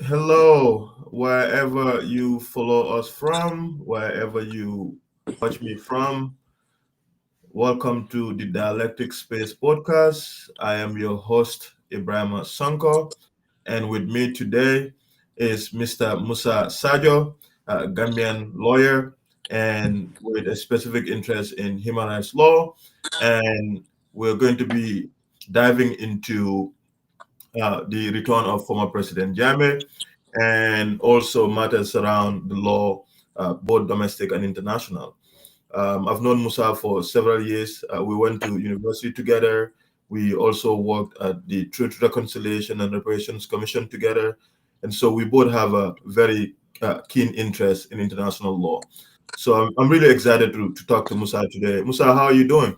Hello, wherever you follow us from, wherever you watch me from. Welcome to the Dialectic Space podcast. I am your host, Ibrahim Sanko, and with me today is Mr. Musa Sarjo, a Gambian lawyer, and with a specific interest in human rights law. And we're going to be diving into the return of former President Jammeh and also matters around the law, both domestic and international. I've known Musa for several years. We went to university together. We also worked at the Truth, Reconciliation, and Reparations Commission together. And so we both have a very keen interest in international law. So I'm really excited to talk to Musa today. Musa, how are you doing?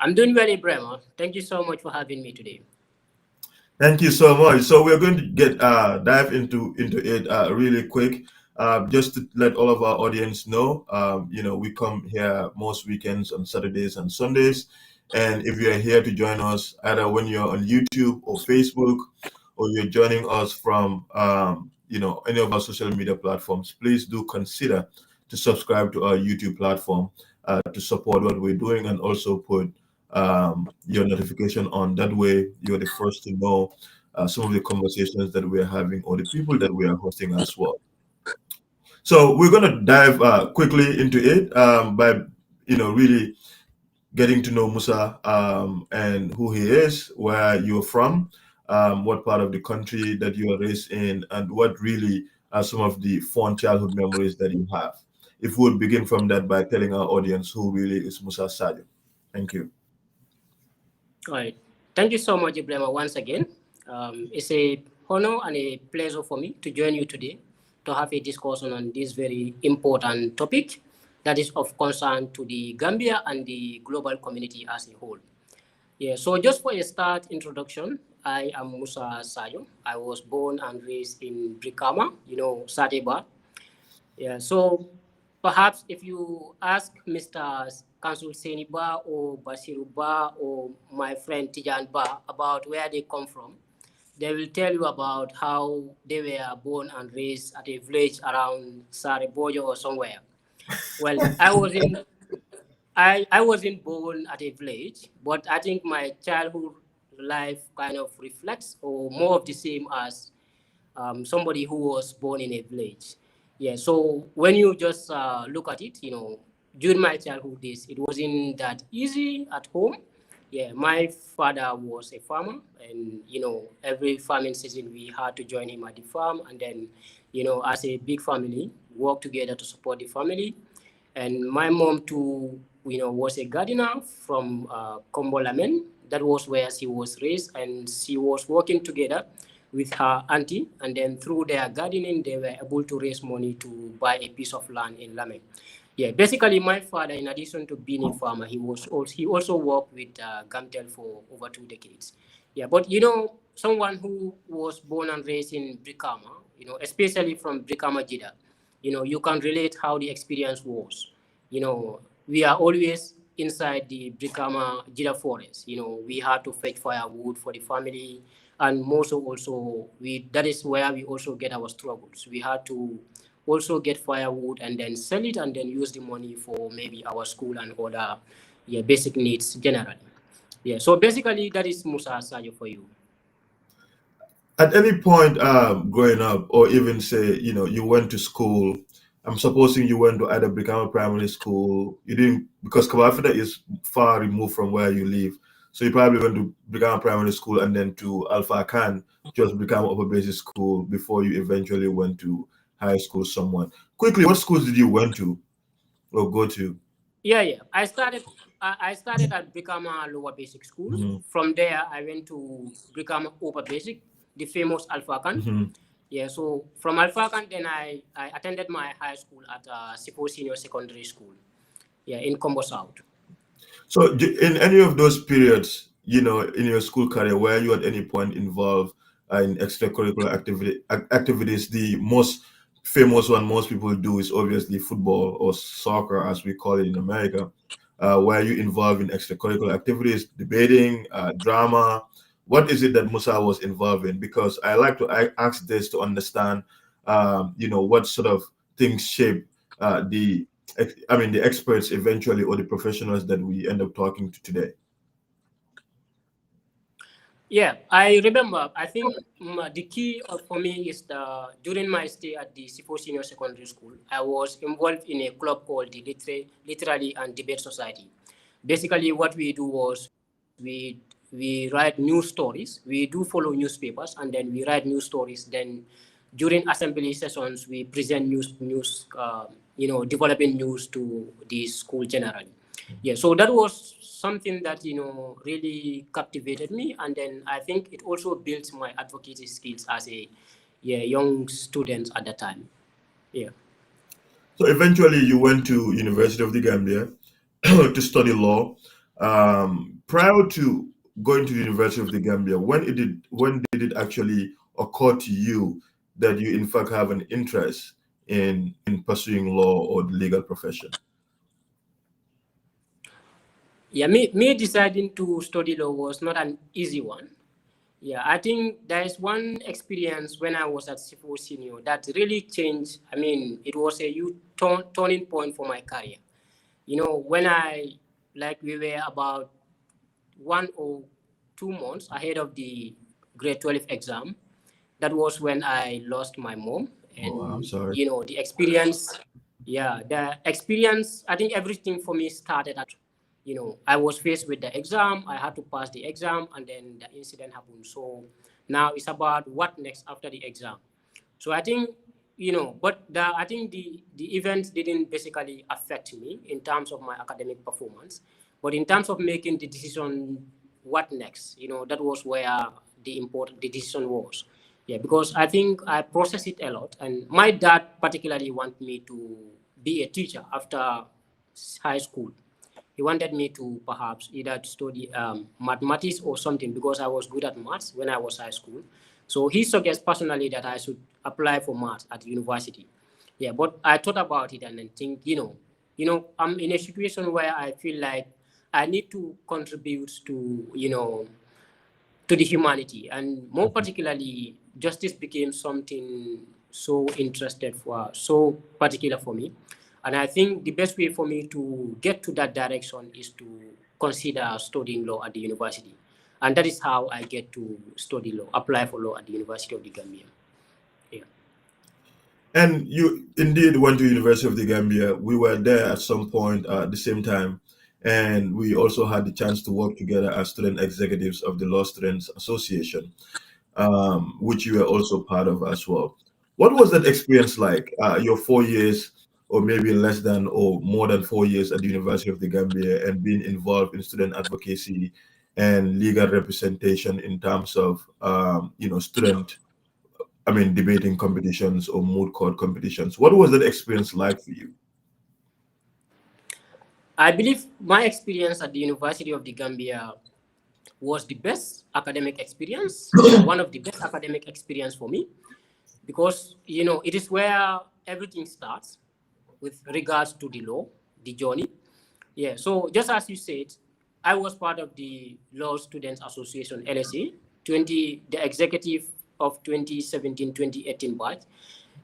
I'm doing well, Ibrahim. Thank you so much for having me today. Thank you so much. So we're going to get dive into it really quick. Just to let all of our audience know, we come here most weekends on Saturdays and Sundays. And if you're here to join us, either when you're on YouTube or Facebook, or you're joining us from, any of our social media platforms, please do consider to subscribe to our YouTube platform to support what we're doing and also put your notification on. That way, you're the first to know some of the conversations that we're having or the people that we are hosting as well. So we're going to dive quickly into it by, really getting to know Musa and who he is, where you're from, what part of the country that you are raised in, and what really are some of the fond childhood memories that you have. If we would begin from that by telling our audience who really is Musa Sarjo. Thank you. All right. Thank you so much, Ibrahim, once again. It's a honor and a pleasure for me to join you today to have a discussion on this very important topic that is of concern to the Gambia and the global community as a whole. Yeah, so just for a start introduction, I am Musa Sarjo. I was born and raised in Brikama, Sateba. Yeah, so perhaps if you ask Mr. Kansul Seni Ba or Basiru Ba or my friend Tijan Ba about where they come from, they will tell you about how they were born and raised at a village around Sarebojo or somewhere. Well, I wasn't born at a village, but I think my childhood life kind of reflects or more of the same as somebody who was born in a village. Yeah, so when you just look at it, during my childhood days, it wasn't that easy at home. Yeah, my father was a farmer, and every farming season we had to join him at the farm, and then, as a big family, work together to support the family. And my mom too, was a gardener from Kombolamen. That was where she was raised, and she was working together with her auntie, and then through their gardening, they were able to raise money to buy a piece of land in Lame. Yeah, basically, my father, in addition to being a farmer, he also worked with Gamtel for over 2 decades. Yeah, but someone who was born and raised in Brikama, especially from Brikama Jida, you can relate how the experience was. We are always inside the Brikama Jida forest. We had to fetch firewood for the family, and most of also that is where we also get our struggles. We had to also get firewood and then sell it and then use the money for maybe our school and other basic needs generally. Yeah, so basically that is Musa Sayo for you. At any point growing up, or even say, you went to school, I'm supposing you went to either Brikama Primary School. You didn't, because Kabafida is far removed from where you live. So you probably went to Brikama Primary School and then to Alpha Khan, just Brikama Upper Basic School before you eventually went to high school somewhere. Quickly, what schools did you went to or go to? Yeah. I started at Brikama Lower Basic School. Hmm. From there, I went to Brikama Upper Basic, the famous Alpha Khan. Hmm. Yeah, so from Alpha Khan, then I attended my high school at Sipo Senior Secondary School. Yeah, in Combo South. So, in any of those periods, in your school career, were you at any point involved in extracurricular activities? The most famous one most people do is obviously football or soccer, as we call it in America. Were you involved in extracurricular activities, debating, drama? what is it that Musa was involved in? Because I like to ask this to understand, what sort of things shape the experts eventually, or the professionals that we end up talking to today. Yeah, I remember. I think the key for me is during my stay at the Sifo Senior Secondary School, I was involved in a club called the Literary and Debate Society. Basically, what we do was we write news stories. We do follow newspapers, and then we write news stories. Then during assembly sessions, we present developing news to the school generally. Yeah, so that was something that really captivated me, and then I think it also built my advocacy skills as a young student at the time. Yeah. So eventually, you went to University of the Gambia to study law. Prior to going to the University of the Gambia, when did it actually occur to you that you in fact have an interest in pursuing law or the legal profession? Yeah, me deciding to study law was not an easy one. Yeah, I think there is one experience when I was at Sifo Senior that really changed. I mean, it was a huge turning point for my career. When we were about 1 or 2 months ahead of the grade 12 exam, that was when I lost my mom. Oh, I'm And, sorry. the experience, I think everything for me started at, I was faced with the exam, I had to pass the exam, and then the incident happened. So now it's about what next after the exam. So I think, I think the event didn't basically affect me in terms of my academic performance, but in terms of making the decision, what next, that was where the decision was. Yeah, because I think I processed it a lot, and my dad particularly wanted me to be a teacher after high school. He wanted me to perhaps either study mathematics or something because I was good at maths when I was high school. So he suggested personally that I should apply for maths at university. Yeah, but I thought about it and then think, I'm in a situation where I feel like I need to contribute to the humanity, and more particularly, justice became something so particular for me. And I think the best way for me to get to that direction is to consider studying law at the university. And that is how I get to study law, apply for law at the University of the Gambia. Yeah. And you indeed went to University of the Gambia. We were there at some point at the same time, and we also had the chance to work together as student executives of the Law Students Association, which you were also part of as well. What was that experience like? Your 4 years, or maybe less than or more than 4 years at the University of the Gambia, and being involved in student advocacy and legal representation in terms of student debating competitions or moot court competitions. What was that experience like for you? I believe my experience at the University of the Gambia was the best academic experience, one of the best academic experience for me, because it is where everything starts with regards to the law, the journey. Yeah, so just as you said, I was part of the Law Students Association, LSA, the executive of 2017-2018 batch.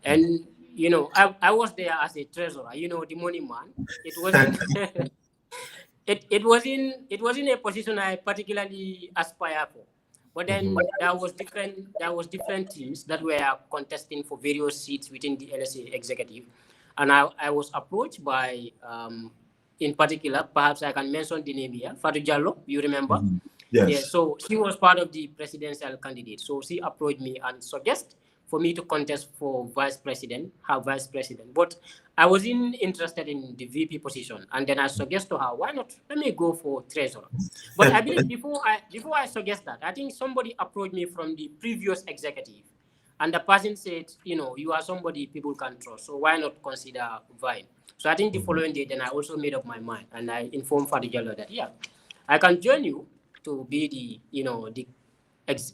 And, I was there as a treasurer, the money man. It wasn't, it wasn't a position I particularly aspire for. But then Mhm. there was different teams that were contesting for various seats within the LSA executive, and I was approached by in particular, perhaps I can mention the name here, Fatou Jallo, you remember? Mhm. Yeah, Yes. so she was part of the presidential candidate. So she approached me and suggested for me to contest for her vice president. But I wasn't interested in the VP position. And then I suggest to her, why not? Let me go for treasurer. But I believe before I suggest that, I think somebody approached me from the previous executive. And the person said, you are somebody people can trust. So why not consider Vine? So I think the Mhm. following day, then I also made up my mind. And I informed Fadi Jallo that, yeah, I can join you to be the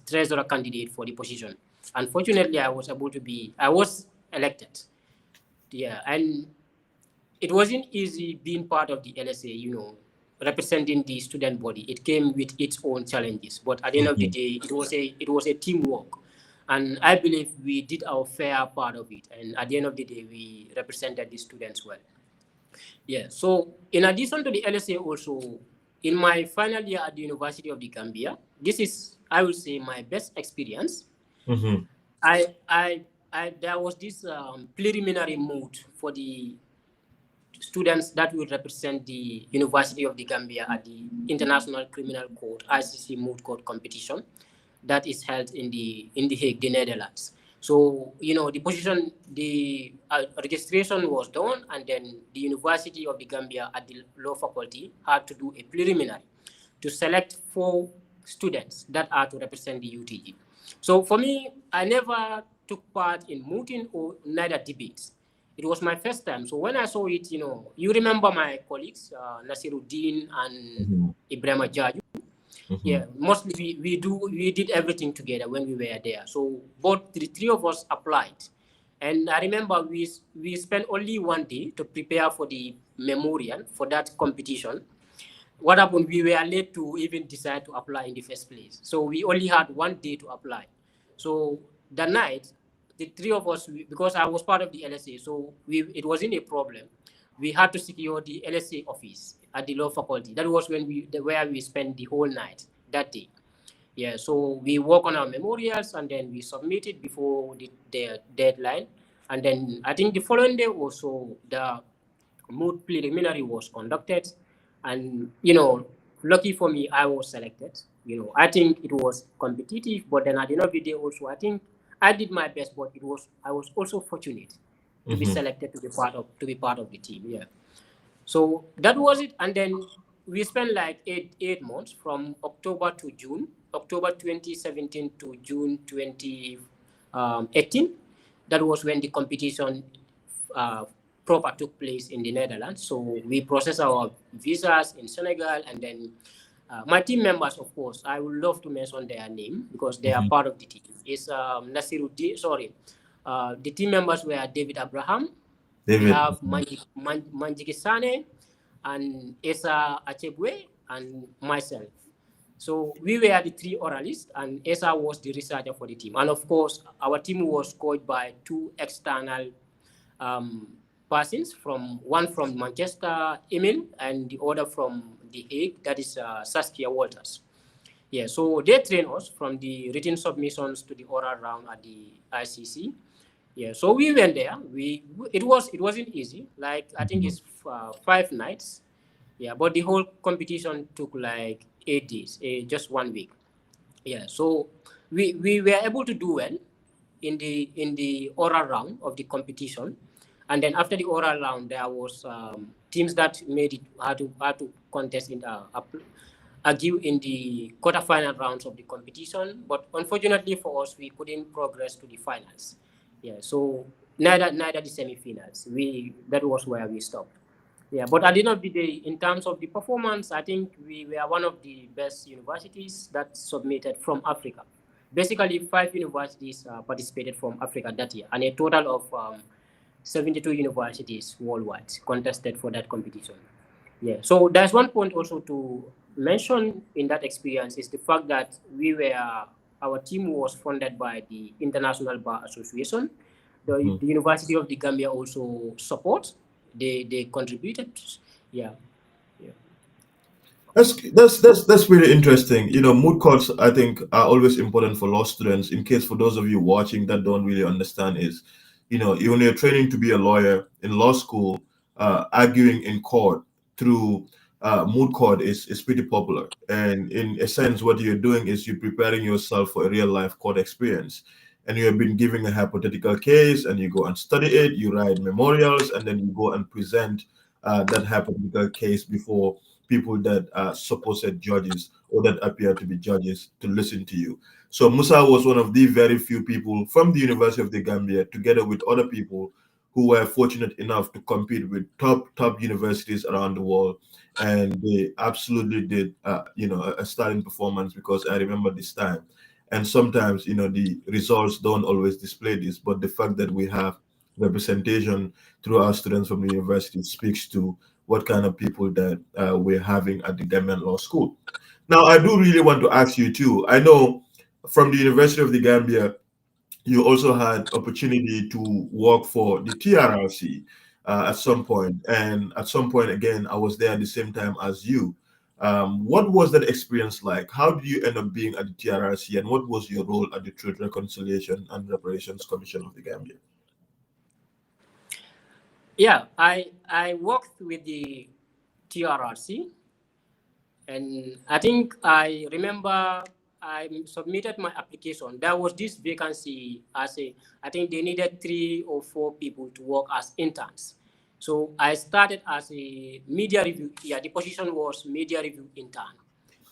treasurer candidate for the position. Unfortunately, I was elected. Yeah, and it wasn't easy being part of the LSA, representing the student body. It came with its own challenges, but at the end of the day, it was a teamwork, and I believe we did our fair part of it. And at the end of the day, we represented the students well. Yeah. So in addition to the LSA, also in my final year at the University of the Gambia, this is, I will say, my best experience. Mm-hmm. There was this preliminary moot for the students that will represent the University of the Gambia at the International Criminal Court (ICC) moot court competition that is held in the Hague, the Netherlands. So the position, the registration was done, and then the University of the Gambia at the law faculty had to do a preliminary to select 4 students that are to represent the UTG. So for me, I never took part in mooting or neither debates. It was my first time. So when I saw it, you remember my colleagues, Nasiruddin and Ibrahim Jaju. Yeah, mostly we did everything together when we were there. So both the 3 of us applied, and I remember we spent only 1 day to prepare for the memorial for that competition. What happened? We were late to even decide to apply in the first place. So we only had 1 day to apply. So the night, the 3 of us, because I was part of the LSA, so it wasn't a problem. We had to secure the LSA office at the law faculty. That was where we spent the whole night that day. Yeah, so we work on our memorials, and then we submitted before the deadline. And then I think the following day also, the moot preliminary was conducted. And, lucky for me, I was selected. I think it was competitive, but then at the end of the day also, I think I did my best, but I was also fortunate to be selected to be part of the team. Yeah. So that was it. And then we spent like eight months from October to June, October 2017 to June 2018. That was when the competition proper took place in the Netherlands. So we processed our visas in Senegal, and then my team members, of course, I would love to mention their name because they are part of the team. It's Nasiruddin, sorry. The team members were David Abraham. We have Manjiki Sane and Esa Achebwe and myself. So we were the 3 oralists, and Esa was the researcher for the team. And of course, our team was coached by 2 external persons, one from Manchester, Emil, and the other from The Hague, that is Saskia Walters. Yeah, so they train us from the written submissions to the oral round at the ICC. Yeah, so we went there. It wasn't easy. Like I think it's 5 nights. Yeah, but the whole competition took like 8 days, just 1 week. Yeah, so we were able to do well in the oral round of the competition. And then after the oral round, there was teams that made it had to contest in argue in the quarterfinal rounds of the competition. But unfortunately for us, we couldn't progress to the finals. Yeah, so neither the semifinals. That was where we stopped. Yeah, but at the end of the day, in terms of the performance, I think we were one of the best universities that submitted from Africa. Basically, 5 universities participated from Africa that year, and a total of 72 universities worldwide contested for that competition. Yeah, so there's one point also to mention in that experience is the fact that our team was funded by the International Bar Association. The University of the Gambia also supports. They contributed. Yeah. That's really interesting. Moot courts, I think, are always important for law students. In case for those of you watching that don't really understand is, when you're training to be a lawyer in law school, arguing in court through moot court is pretty popular. And in a sense, what you're doing is you're preparing yourself for a real life court experience. And you have been given a hypothetical case, and you go and study it, you write memorials, and then you go and present that hypothetical case before people that are supposed judges or that appear to be judges to listen to you. So Musa was one of the very few people from the University of the Gambia, together with other people who were fortunate enough to compete with top universities around the world, and they absolutely did a starting performance, because I remember this time. And sometimes the results don't always display this, but the fact that we have representation through our students from the university speaks to what kind of people that we're having at the Gambian Law School. Now, I do really want to ask you too. I know from the University of the Gambia, you also had opportunity to work for the TRRC at some point, and at some point again, I was there at the same time as you. What was that experience like? How did you end up being at the TRRC, and what was your role at the Truth, Reconciliation, and Reparations Commission of the Gambia? Yeah, I worked with the TRRC, and I think I remember I submitted my application. There was this vacancy as a, I think they needed 3 or 4 people to work as interns. So I started as a media review. Yeah, the position was media review intern.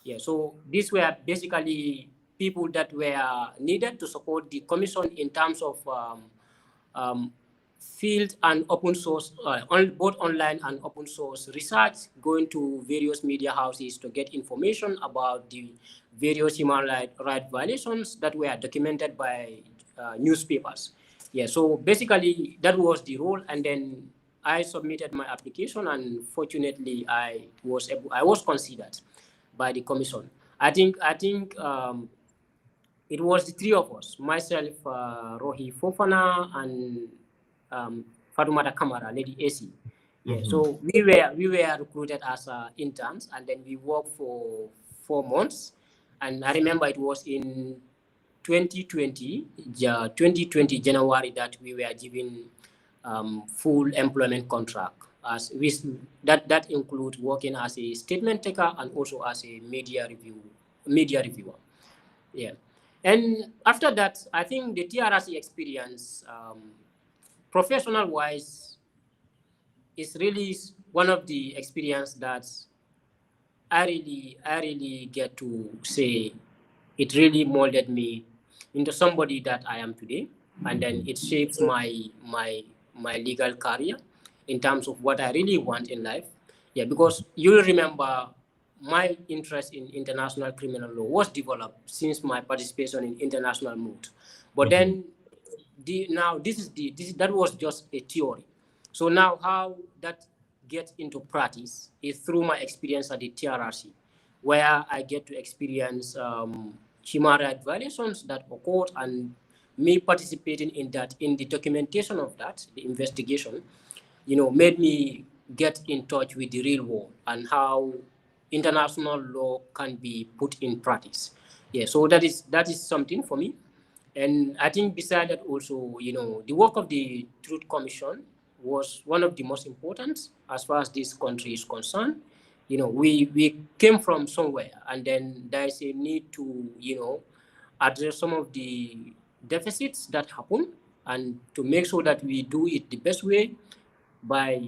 Yeah, so these were basically people that were needed to support the commission in terms of um, field and open source, both online and open source research, going to various media houses to get information about the various human right violations that were documented by newspapers. Yeah, so basically that was the role, and then I submitted my application, and fortunately I was considered by the commission. I think it was the 3 of us, myself, Rohi Fofana, and Fatumata Kamara, Lady AC. Yeah, Mm-hmm. so we were recruited as interns, and then we worked for 4 months. And I remember it was in 2020, 2020 January, that we were given full employment contract. As we, that includes working as a statement taker and also as a media reviewer. Yeah. And after that, I think the TRRC experience, professional wise, is really one of the experience that I really get to say it really molded me into somebody that I am today, and then it shapes my legal career in terms of what I really want in life. Yeah, because you'll remember my interest in international criminal law was developed since my participation in international moot. But Mm-hmm. then now that was just a theory. So now how that gets into practice is through my experience at the TRRC, where I get to experience human rights violations that occurred, and me participating in that, in the documentation of that, the investigation, made me get in touch with the real world and how international law can be put in practice. Yeah, so that is something for me. And I think beside that also, the work of the Truth Commission was one of the most important as far as this country is concerned. We came from somewhere, and then there is a need to, address some of the deficits that happen, and to make sure that we do it the best way by,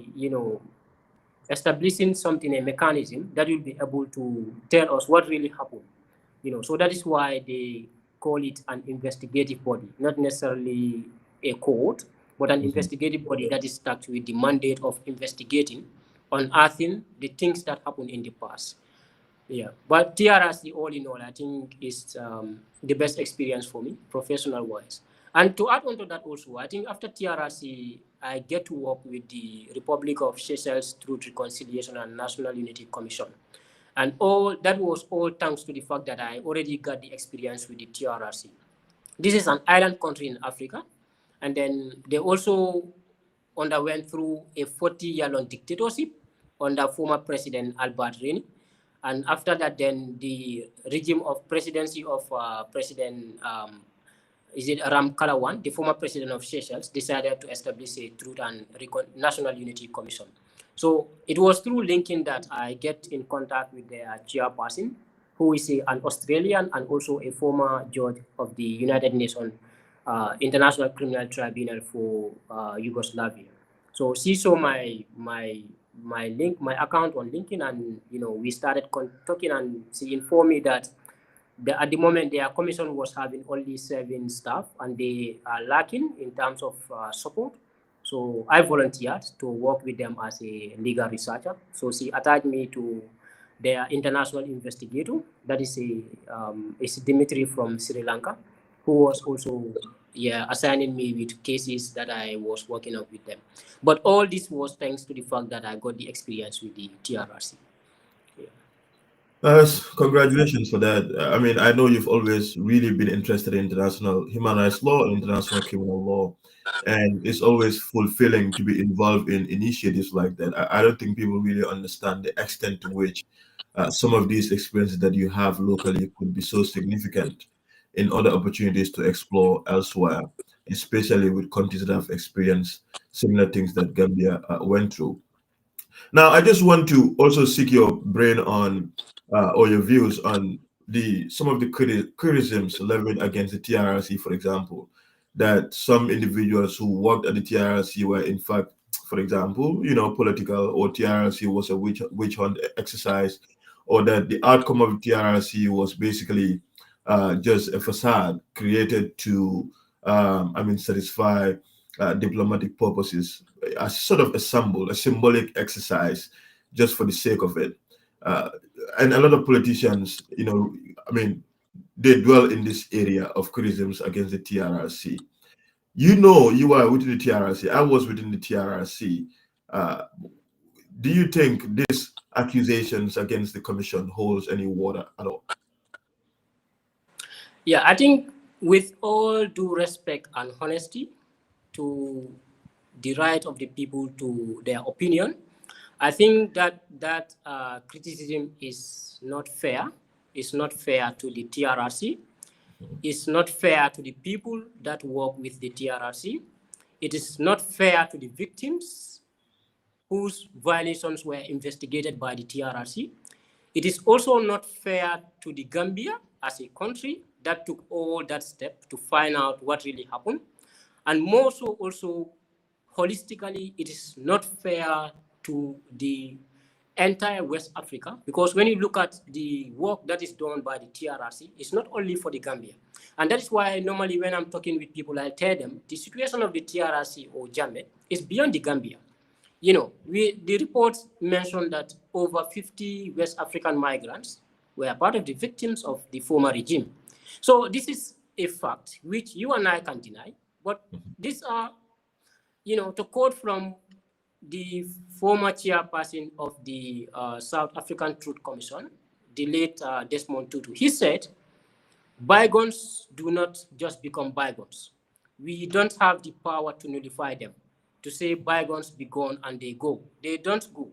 establishing something, a mechanism that will be able to tell us what really happened. So that is why they call it an investigative body, not necessarily a court, but an Mm-hmm. investigative body that is tasked with the mandate of investigating, unearthing the things that happened in the past. Yeah, but TRRC, all in all, I think is the best experience for me, professional wise. And to add on to that also, I think after TRRC, I get to work with the Republic of Seychelles Truth, Reconciliation, and National Unity Commission. And all that was all thanks to the fact that I already got the experience with the TRRC. This is an island country in Africa, and then they also underwent through a 40-year-long dictatorship under former President Albert Rene. And after that, then the regime of presidency of President is it Ram Kalawan, the former president of Seychelles, decided to establish a Truth and National Unity Commission. So it was through linking that I get in contact with their chairperson, who is an Australian and also a former judge of the United Nations International Criminal Tribunal for Yugoslavia. So she saw my account on LinkedIn, and we started talking, and she informed me that at the moment their commission was having only 7 staff, and they are lacking in terms of support. So I volunteered to work with them as a legal researcher. So she attached me to their international investigator. That is is Dimitri from Sri Lanka, who was also assigning me with cases that I was working on with them. But all this was thanks to the fact that I got the experience with the TRRC. Congratulations for that. I mean, I know you've always really been interested in international human rights law and international criminal law, and it's always fulfilling to be involved in initiatives like that. I don't think people really understand the extent to which some of these experiences that you have locally could be so significant in other opportunities to explore elsewhere, especially with countries that have experienced similar things that Gambia went through. Now, I just want to also seek your brain on or your views on the some of the criticisms leveled against the TRRC, for example, that some individuals who worked at the TRRC were, in fact, for example, political, or TRRC was a witch hunt exercise, or that the outcome of TRRC was basically just a facade created to, satisfy diplomatic purposes, as sort of a symbolic exercise, just for the sake of it. Uh, and a lot of politicians, they dwell in this area of criticisms against the TRRC. You are within the TRRC. I was within the TRRC. Uh, do you think these accusations against the commission holds any water at all? Yeah, I think with all due respect and honesty to the right of the people to their opinion, I think that criticism is not fair. It's not fair to the TRRC. It's not fair to the people that work with the TRRC. It is not fair to the victims whose violations were investigated by the TRRC. It is also not fair to the Gambia as a country that took all that step to find out what really happened. And more so also, holistically, it is not fair to the entire West Africa, because when you look at the work that is done by the TRRC, it's not only for the Gambia. And that is why normally when I'm talking with people, I tell them the situation of the TRRC or Jammeh is beyond the Gambia. The reports mentioned that over 50 West African migrants were part of the victims of the former regime. So this is a fact which you and I can deny, but these are, to quote from the former chairperson of the South African Truth Commission, the late Desmond Tutu. He said, bygones do not just become bygones. We don't have the power to nullify them, to say bygones be gone and they go. They don't go.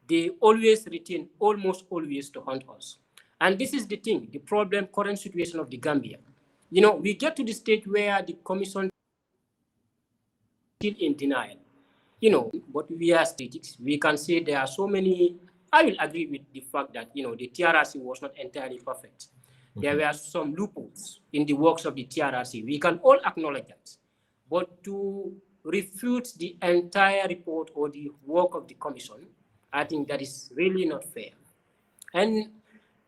They always return, almost always, to haunt us. And this is the thing, the problem, current situation of the Gambia. We get to the stage where the commission is still in denial. But we are critics. We can say there are so many. I will agree with the fact that, the TRRC was not entirely perfect. There were some loopholes in the works of the TRRC. We can all acknowledge that. But to refute the entire report or the work of the commission, I think that is really not fair. And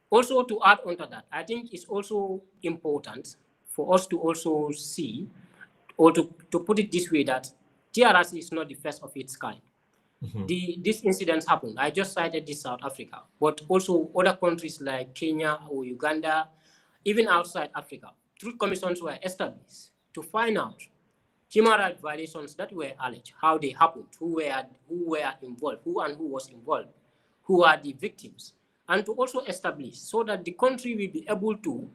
also to add on to that, I think it's also important for us to also see, or to put it this way, that TRRC is not the first of its kind. These incidents happened. I just cited this South Africa, but also other countries like Kenya or Uganda, even outside Africa, truth commissions were established to find out human rights violations that were alleged, how they happened, who were involved, who was involved, who are the victims, and to also establish so that the country will be able to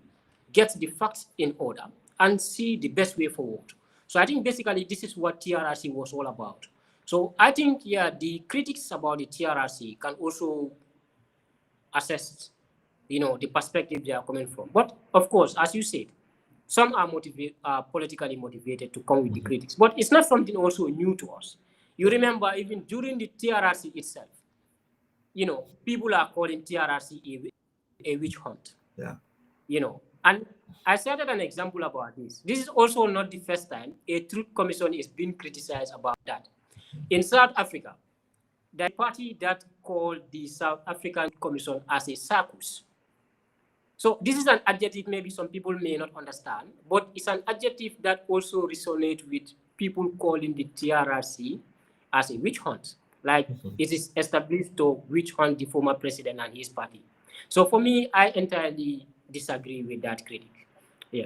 get the facts in order and see the best way forward. So I think basically this is what TRRC was all about. So I think, the critics about the TRRC can also assess, the perspective they are coming from. But of course, as you said, some are politically motivated to come with the critics. But it's not something also new to us. You remember even during the TRRC itself, people are calling TRRC a witch hunt. Yeah. And I cited an example about this. This is also not the first time a truth commission is being criticized about that. In South Africa, the party that called the South African Commission as a circus. So this is an adjective maybe some people may not understand, but it's an adjective that also resonates with people calling the TRRC as a witch hunt. Like it is established to witch hunt the former president and his party. So for me, I entirely disagree with that critic. Yeah.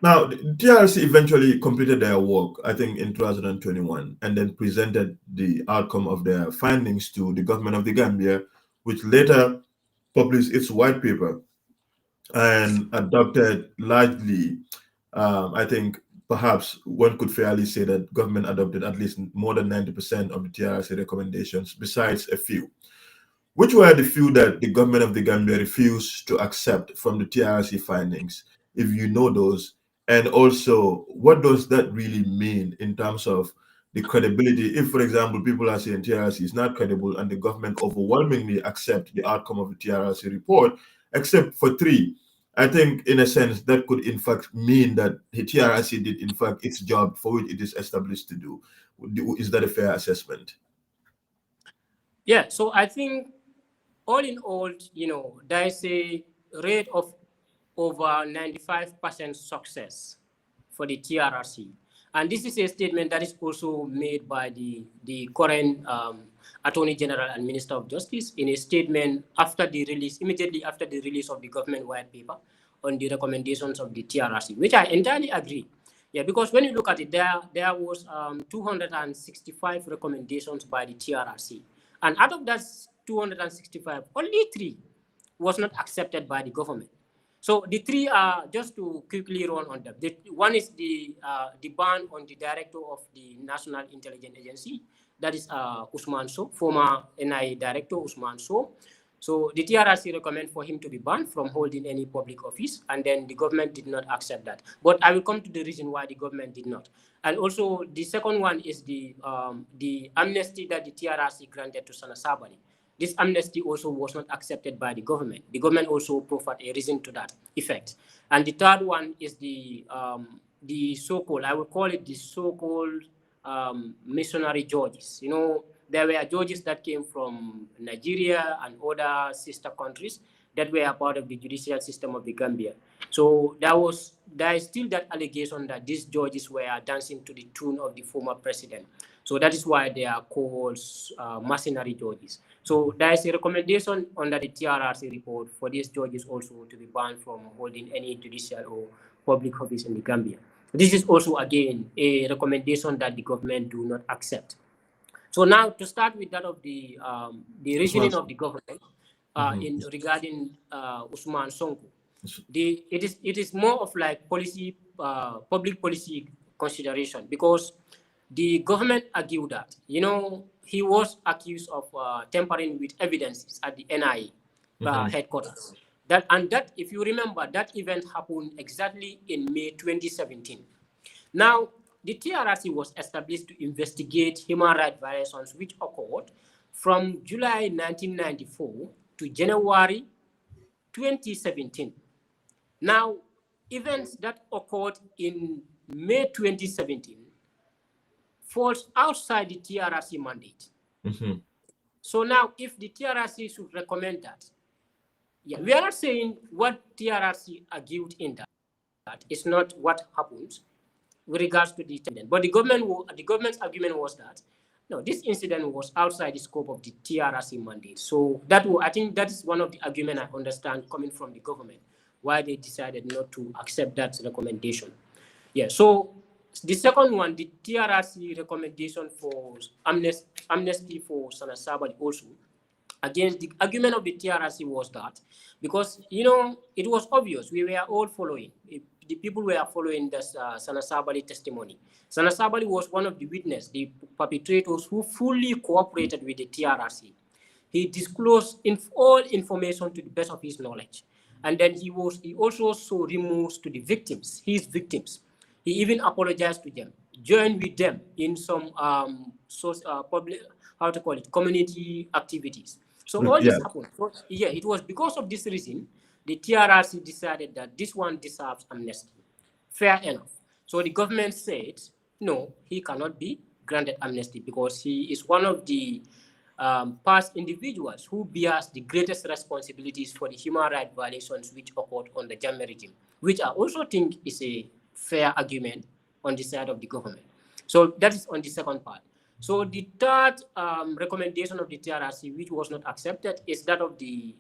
Now, the TRC eventually completed their work, I think, in 2021, and then presented the outcome of their findings to the government of the Gambia, which later published its white paper and adopted largely, I think, perhaps one could fairly say that government adopted at least more than 90% of the TRC recommendations, besides a few. Which were the few that the government of the Gambia refused to accept from the TRC findings, if you know those? And also, what does that really mean in terms of the credibility? If, for example, people are saying TRC is not credible and the government overwhelmingly accept the outcome of the TRC report, except for three, I think, in a sense, that could in fact mean that the TRC did in fact its job for which it is established to do. Is that a fair assessment? Yeah, so I think all in all, there is a rate of over 95% success for the TRRC. And this is a statement that is also made by the current Attorney General and Minister of Justice in a statement after the release, immediately after the release of the government white paper on the recommendations of the TRRC, which I entirely agree. Yeah, because when you look at it, there was 265 recommendations by the TRRC. And out of that 265, only 3 was not accepted by the government. So the 3 are, just to quickly run on them. One is the ban on the director of the National Intelligence Agency, that is Usman So, former NIA director Usman So. So the TRRC recommend for him to be banned from holding any public office, and then the government did not accept that. But I will come to the reason why the government did not. And also the second one is the amnesty that the TRRC granted to Sana Sabali. This amnesty also was not accepted by the government. The government also proffered a reason to that effect. And the third one is the so-called, I will call it the so-called missionary judges. There were judges that came from Nigeria and other sister countries that were a part of the judicial system of the Gambia. So there is still that allegation that these judges were dancing to the tune of the former president. So that is why they are called mercenary judges. So there is a recommendation under the TRRC report for these judges also to be banned from holding any judicial or public office in the Gambia. This is also, again, a recommendation that the government do not accept. So now, to start with that of the reasoning of the government in regarding Usman Sonko, it is more of like policy, public policy consideration, because the government argued that he was accused of tampering with evidences at the NIA headquarters. That, if you remember, that event happened exactly in May 2017. Now, the TRRC was established to investigate human rights violations which occurred from July 1994 to January 2017. Now, events that occurred in May 2017 falls outside the TRRC mandate. So now, if the TRRC should recommend that, we are not saying what TRRC argued in that is not what happens with regards to the incident. But the government's argument was that no, this incident was outside the scope of the TRRC mandate. So I think that is one of the arguments I understand coming from the government, why they decided not to accept that recommendation. Yeah. So the second one, the TRRC recommendation for amnesty for Sana Sabali also. Again, the argument of the TRRC was that because it was obvious we were all following. The people were following the Sana Sabali testimony. Sana Sabali was one of the witnesses, the perpetrators who fully cooperated with the TRRC. He disclosed all information to the best of his knowledge. And then he also showed remorse to the victims, his victims. He even apologized to them, joined with them in some public, community activities. So all this happened. So, it was because of this reason the TRRC decided that this one deserves amnesty. Fair enough. So the government said, no, he cannot be granted amnesty because he is one of the past individuals who bears the greatest responsibilities for the human rights violations which occurred on the Jammeh regime, which I also think is a fair argument on the side of the government. So that is on the second part. So the third recommendation of the TRRC, which was not accepted, is that of the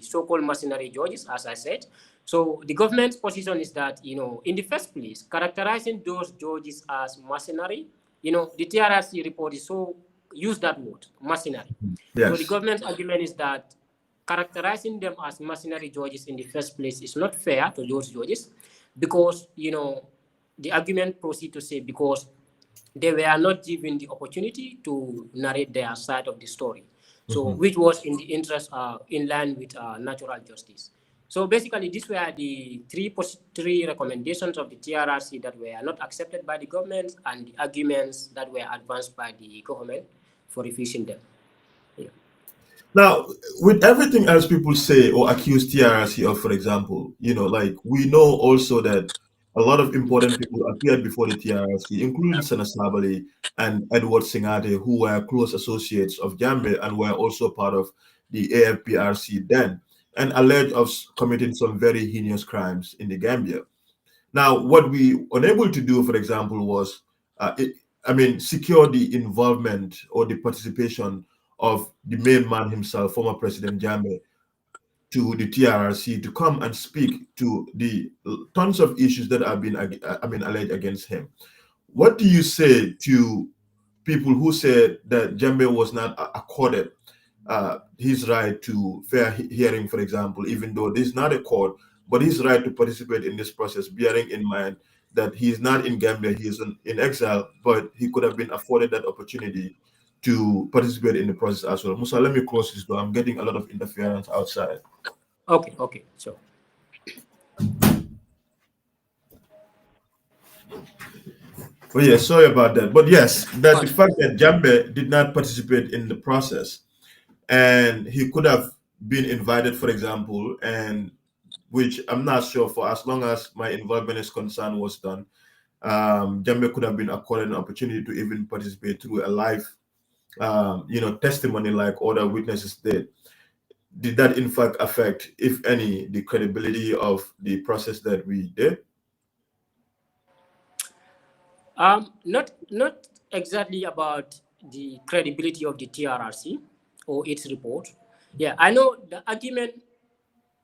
so-called mercenary judges, as I said. So the government's position is that, in the first place, characterizing those judges as mercenary, the TRRC report is so use that word, mercenary. So the Yes. government's argument is that characterizing them as mercenary judges in the first place is not fair to those judges because, the argument proceeds to say because they were not given the opportunity to narrate their side of the story. So, which was in the interest, in line with natural justice. So basically, these were the three recommendations of the TRRC that were not accepted by the government and the arguments that were advanced by the government for refusing them. Yeah. Now, with everything else people say or accuse TRRC of, for example, like we know also that a lot of important people appeared before the TRRC, including Sana Sabali and Edward Singate, who were close associates of Jammeh and were also part of the AFPRC then, and alleged of committing some very heinous crimes in the Gambia. Now, what we unable to do, for example, was, secure the involvement or the participation of the main man himself, former President Jammeh, to the TRRC to come and speak to the tons of issues that have been, alleged against him. What do you say to people who said that Jammeh was not accorded his right to fair hearing, for example, even though this is not a court, but his right to participate in this process, bearing in mind that he is not in Gambia, he is in exile, but he could have been afforded that opportunity to participate in the process as well. Musa, let me close this door. I'm getting a lot of interference outside. Okay, so. Oh yeah, sorry about that. But yes, that the fact that Jammeh did not participate in the process and he could have been invited, for example, and which I'm not sure for as long as my involvement is concerned was done. Jammeh could have been accorded an opportunity to even participate through a live, testimony like other witnesses did. Did that in fact affect, if any, the credibility of the process that we did? Not exactly about the credibility of the TRRC or its report. Yeah, I know the argument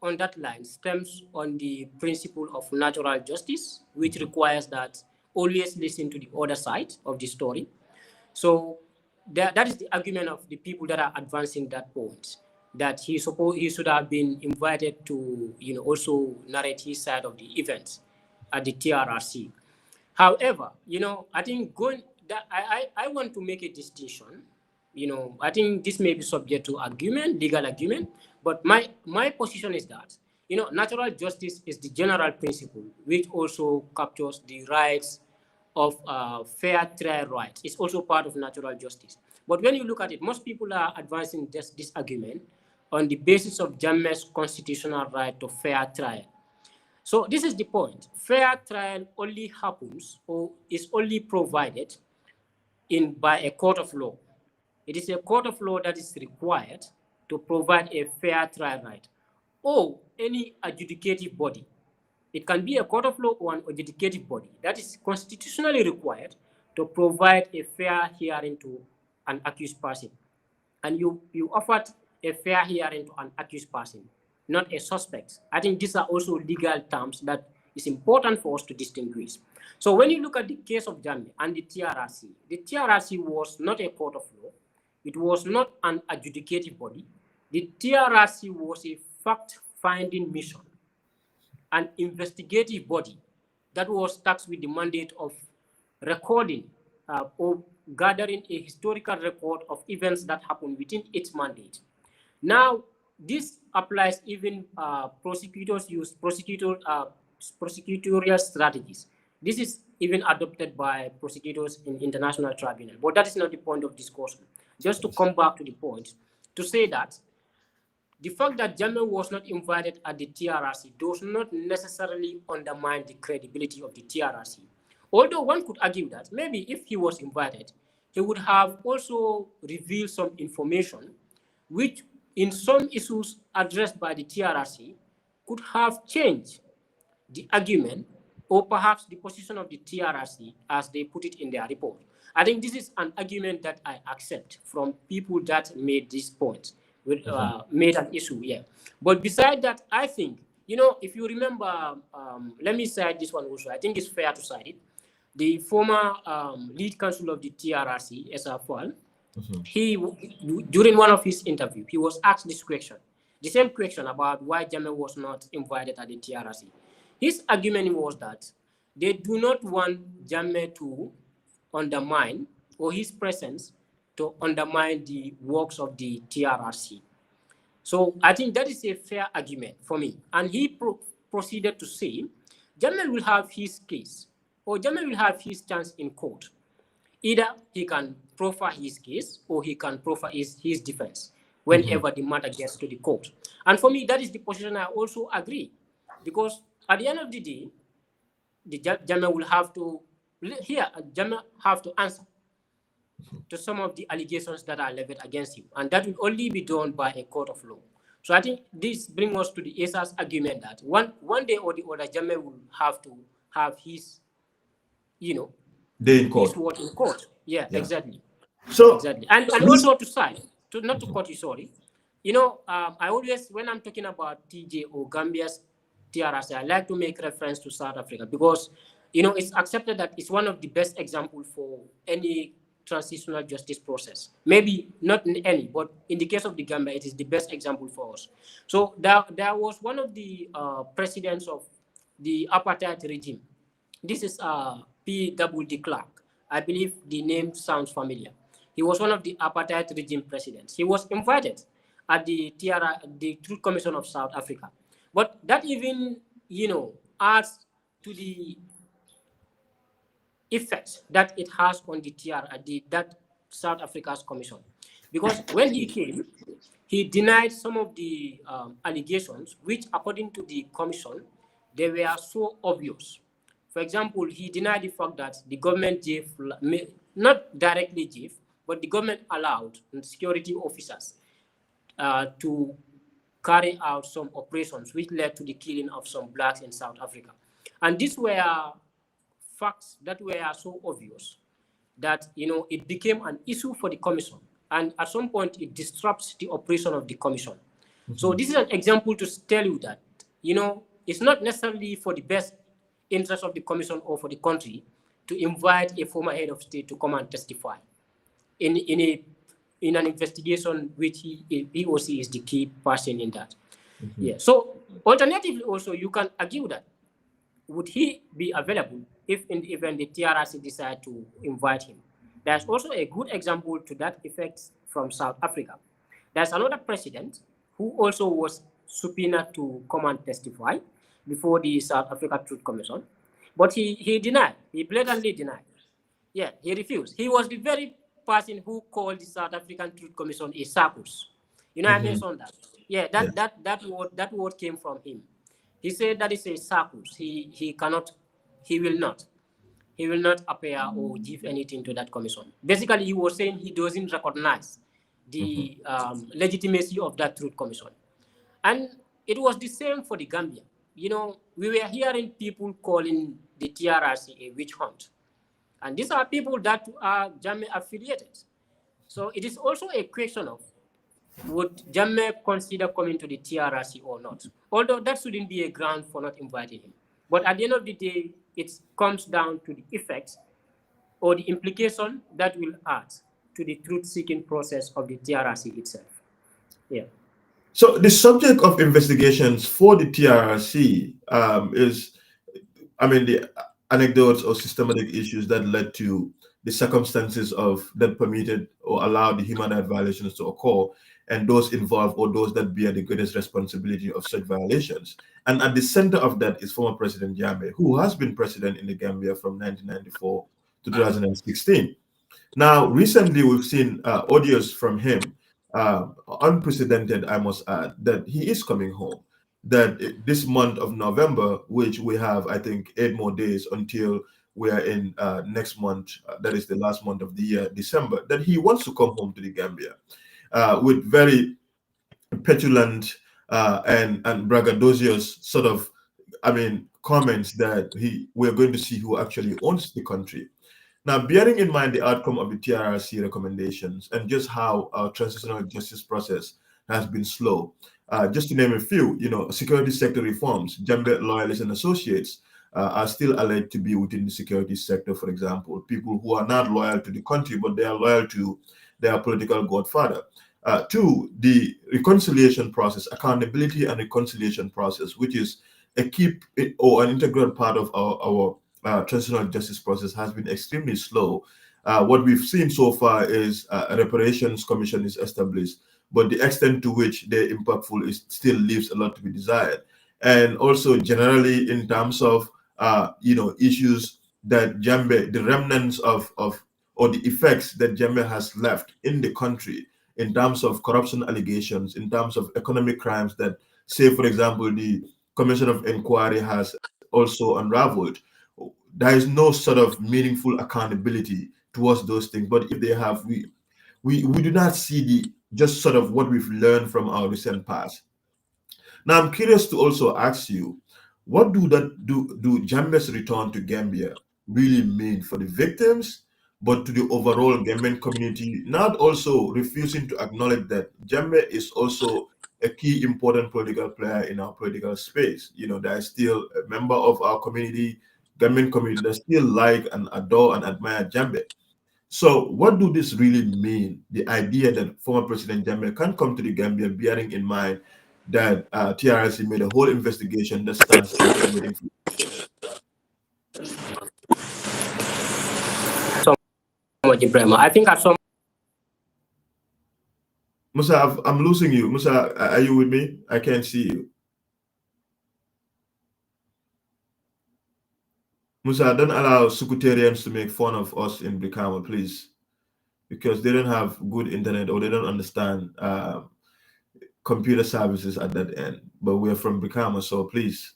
on that line stems on the principle of natural justice, which requires that always listen to the other side of the story. So that is the argument of the people that are advancing that point, that he should have been invited to also narrate his side of the events at the TRRC. However, I think I want to make a distinction. I think this may be subject to legal argument, but my position is that, natural justice is the general principle which also captures the rights of fair trial rights. It's also part of natural justice. But when you look at it, most people are advancing this argument on the basis of Jammeh's constitutional right to fair trial. So this is the point. Fair trial only happens or is only provided by a court of law. It is a court of law that is required to provide a fair trial right, or any adjudicative body. It can be a court of law or an adjudicative body that is constitutionally required to provide a fair hearing to an accused person. And you offered a fair hearing to an accused person, not a suspect. I think these are also legal terms that is important for us to distinguish. So when you look at the case of Jammeh and the TRRC was not a court of law. It was not an adjudicative body. The TRRC was a fact-finding mission, an investigative body that was tasked with the mandate of recording or gathering a historical record of events that happened within its mandate. Now, this applies even prosecutors use prosecutorial strategies. This is even adopted by prosecutors in international tribunal, but that is not the point of discussion. Just to come back to the point, to say that the fact that Jammeh was not invited at the TRRC does not necessarily undermine the credibility of the TRRC. Although one could argue that maybe if he was invited, he would have also revealed some information which in some issues addressed by the TRRC could have changed the argument or perhaps the position of the TRRC as they put it in their report. I think this is an argument that I accept from people that made this point, made an issue here. But besides that, I think You know, if you remember, let me cite this one also. I think it's fair to cite it. The former lead counsel of the TRRC, SR1, he, during one of his interviews, he was asked this question, the same question about why Jammeh was not invited at the TRRC. His argument was that they do not want Jammeh to undermine, or his presence to undermine the works of the TRRC. So I think that is a fair argument for me. And he proceeded to say, Jammeh will have his case, or Jammeh will have his chance in court. Either he can proffer his case, or he can proffer his defense whenever the matter gets to the court. And for me, that is the position I also agree. Because at the end of the day, the Jammeh will have to, Jammeh have to answer to some of the allegations that are leveled against him. And that will only be done by a court of law. So I think this brings us to the ESA's argument that one day or the other, Jammeh will have to have his, day in court. His word in court. Yeah. Exactly. So exactly. And also to cite, not to cut you, sorry. I always, when I'm talking about TJ or Gambia's TRRC, I like to make reference to South Africa because, it's accepted that it's one of the best examples for any transitional justice process. Maybe not in any, but in the case of the Gambia, it is the best example for us. So there was one of the presidents of the apartheid regime. This is P.W.D. Clark. I believe the name sounds familiar. He was one of the apartheid regime presidents. He was invited at the the Truth Commission of South Africa. But that even, adds to the effect that it has on the that South Africa's commission. Because when he came, he denied some of the allegations, which according to the commission, they were so obvious. For example, he denied the fact that the government gave, not directly gave, but the government allowed security officers to carry out some operations which led to the killing of some blacks in South Africa. And these were facts that were so obvious that, it became an issue for the commission. And at some point, it disrupts the operation of the commission. So this is an example to tell you that, it's not necessarily for the best interest of the commission or for the country to invite a former head of state to come and testify in an investigation which he or she is the key person in that. Yeah. So alternatively, also you can argue that would he be available if in the event the TRRC decide to invite him? There's also a good example to that effect from South Africa. There's another president who also was subpoenaed to come and testify before the South Africa Truth Commission, but he denied. He blatantly denied. Yeah, he refused. He was the very person who called the South African Truth Commission a circus. I mentioned that. Yeah, that word came from him. He said that is a circus. He will not appear or give anything to that commission. Basically, he was saying he doesn't recognize the legitimacy of that Truth Commission. And it was the same for the Gambia. We were hearing people calling the TRRC a witch hunt. And these are people that are Jammeh affiliated. So it is also a question of, would Jammeh consider coming to the TRRC or not? Although that shouldn't be a ground for not inviting him. But at the end of the day, it comes down to the effects or the implication that will add to the truth-seeking process of the TRRC itself. Yeah. So the subject of investigations for the TRRC is, the anecdotes or systematic issues that led to the circumstances that permitted or allowed the human rights violations to occur, and those involved or those that bear the greatest responsibility of such violations. And at the center of that is former President Jammeh, who has been president in the Gambia from 1994 to 2016. Now, recently we've seen audios from him, unprecedented, I must add, that he is coming home. That this month of November, which we have, I think, 8 more days until we are in next month, that is the last month of the year, December, that he wants to come home to the Gambia with very petulant and braggadocious sort of, comments that we're going to see who actually owns the country. Now, bearing in mind the outcome of the TRRC recommendations and just how our transitional justice process has been slow. Just to name a few, security sector reforms, Jammeh loyalists and associates are still alleged to be within the security sector, for example, people who are not loyal to the country, but they are loyal to their political godfather. Two, the reconciliation process, accountability and reconciliation process, which is a key or an integral part of our transitional justice process, has been extremely slow. What we've seen so far is a reparations commission is established, but the extent to which they're impactful is still leaves a lot to be desired. And also generally in terms of issues that Jammeh, the remnants of or the effects that Jammeh has left in the country in terms of corruption allegations, in terms of economic crimes that, say, for example, the Commission of Inquiry has also unraveled. There is no sort of meaningful accountability towards those things. But if they have, we do not see the just sort of what we've learned from our recent past. Now, I'm curious to also ask you, what do Jammeh's return to Gambia really mean for the victims, but to the overall Gambian community? Not also refusing to acknowledge that Jammeh is also a key important political player in our political space. There is still a member of our community, Gambian community, that still like and adore and admire Jammeh. So, what do this really mean? The idea that former President Jammeh can come to the Gambia, bearing in mind that TRRC made a whole investigation that stands still waiting for. So much, Ibrahim. I think at some Musa, I'm losing you. Musa, are you with me? I can't see you. Musa, don't allow Secretarians to make fun of us in Brikama, please, because they don't have good internet or they don't understand computer services at that end. But we're from Brikama, so please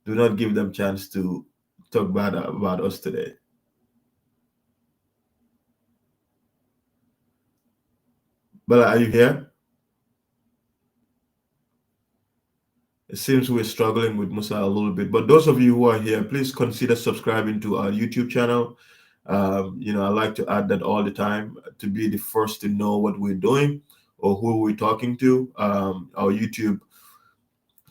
do not give them chance to talk bad about us today. Bella, are you here? It seems we're struggling with Musa a little bit, but those of you who are here, please consider subscribing to our YouTube channel. I like to add that all the time to be the first to know what we're doing or who we're talking to. Our YouTube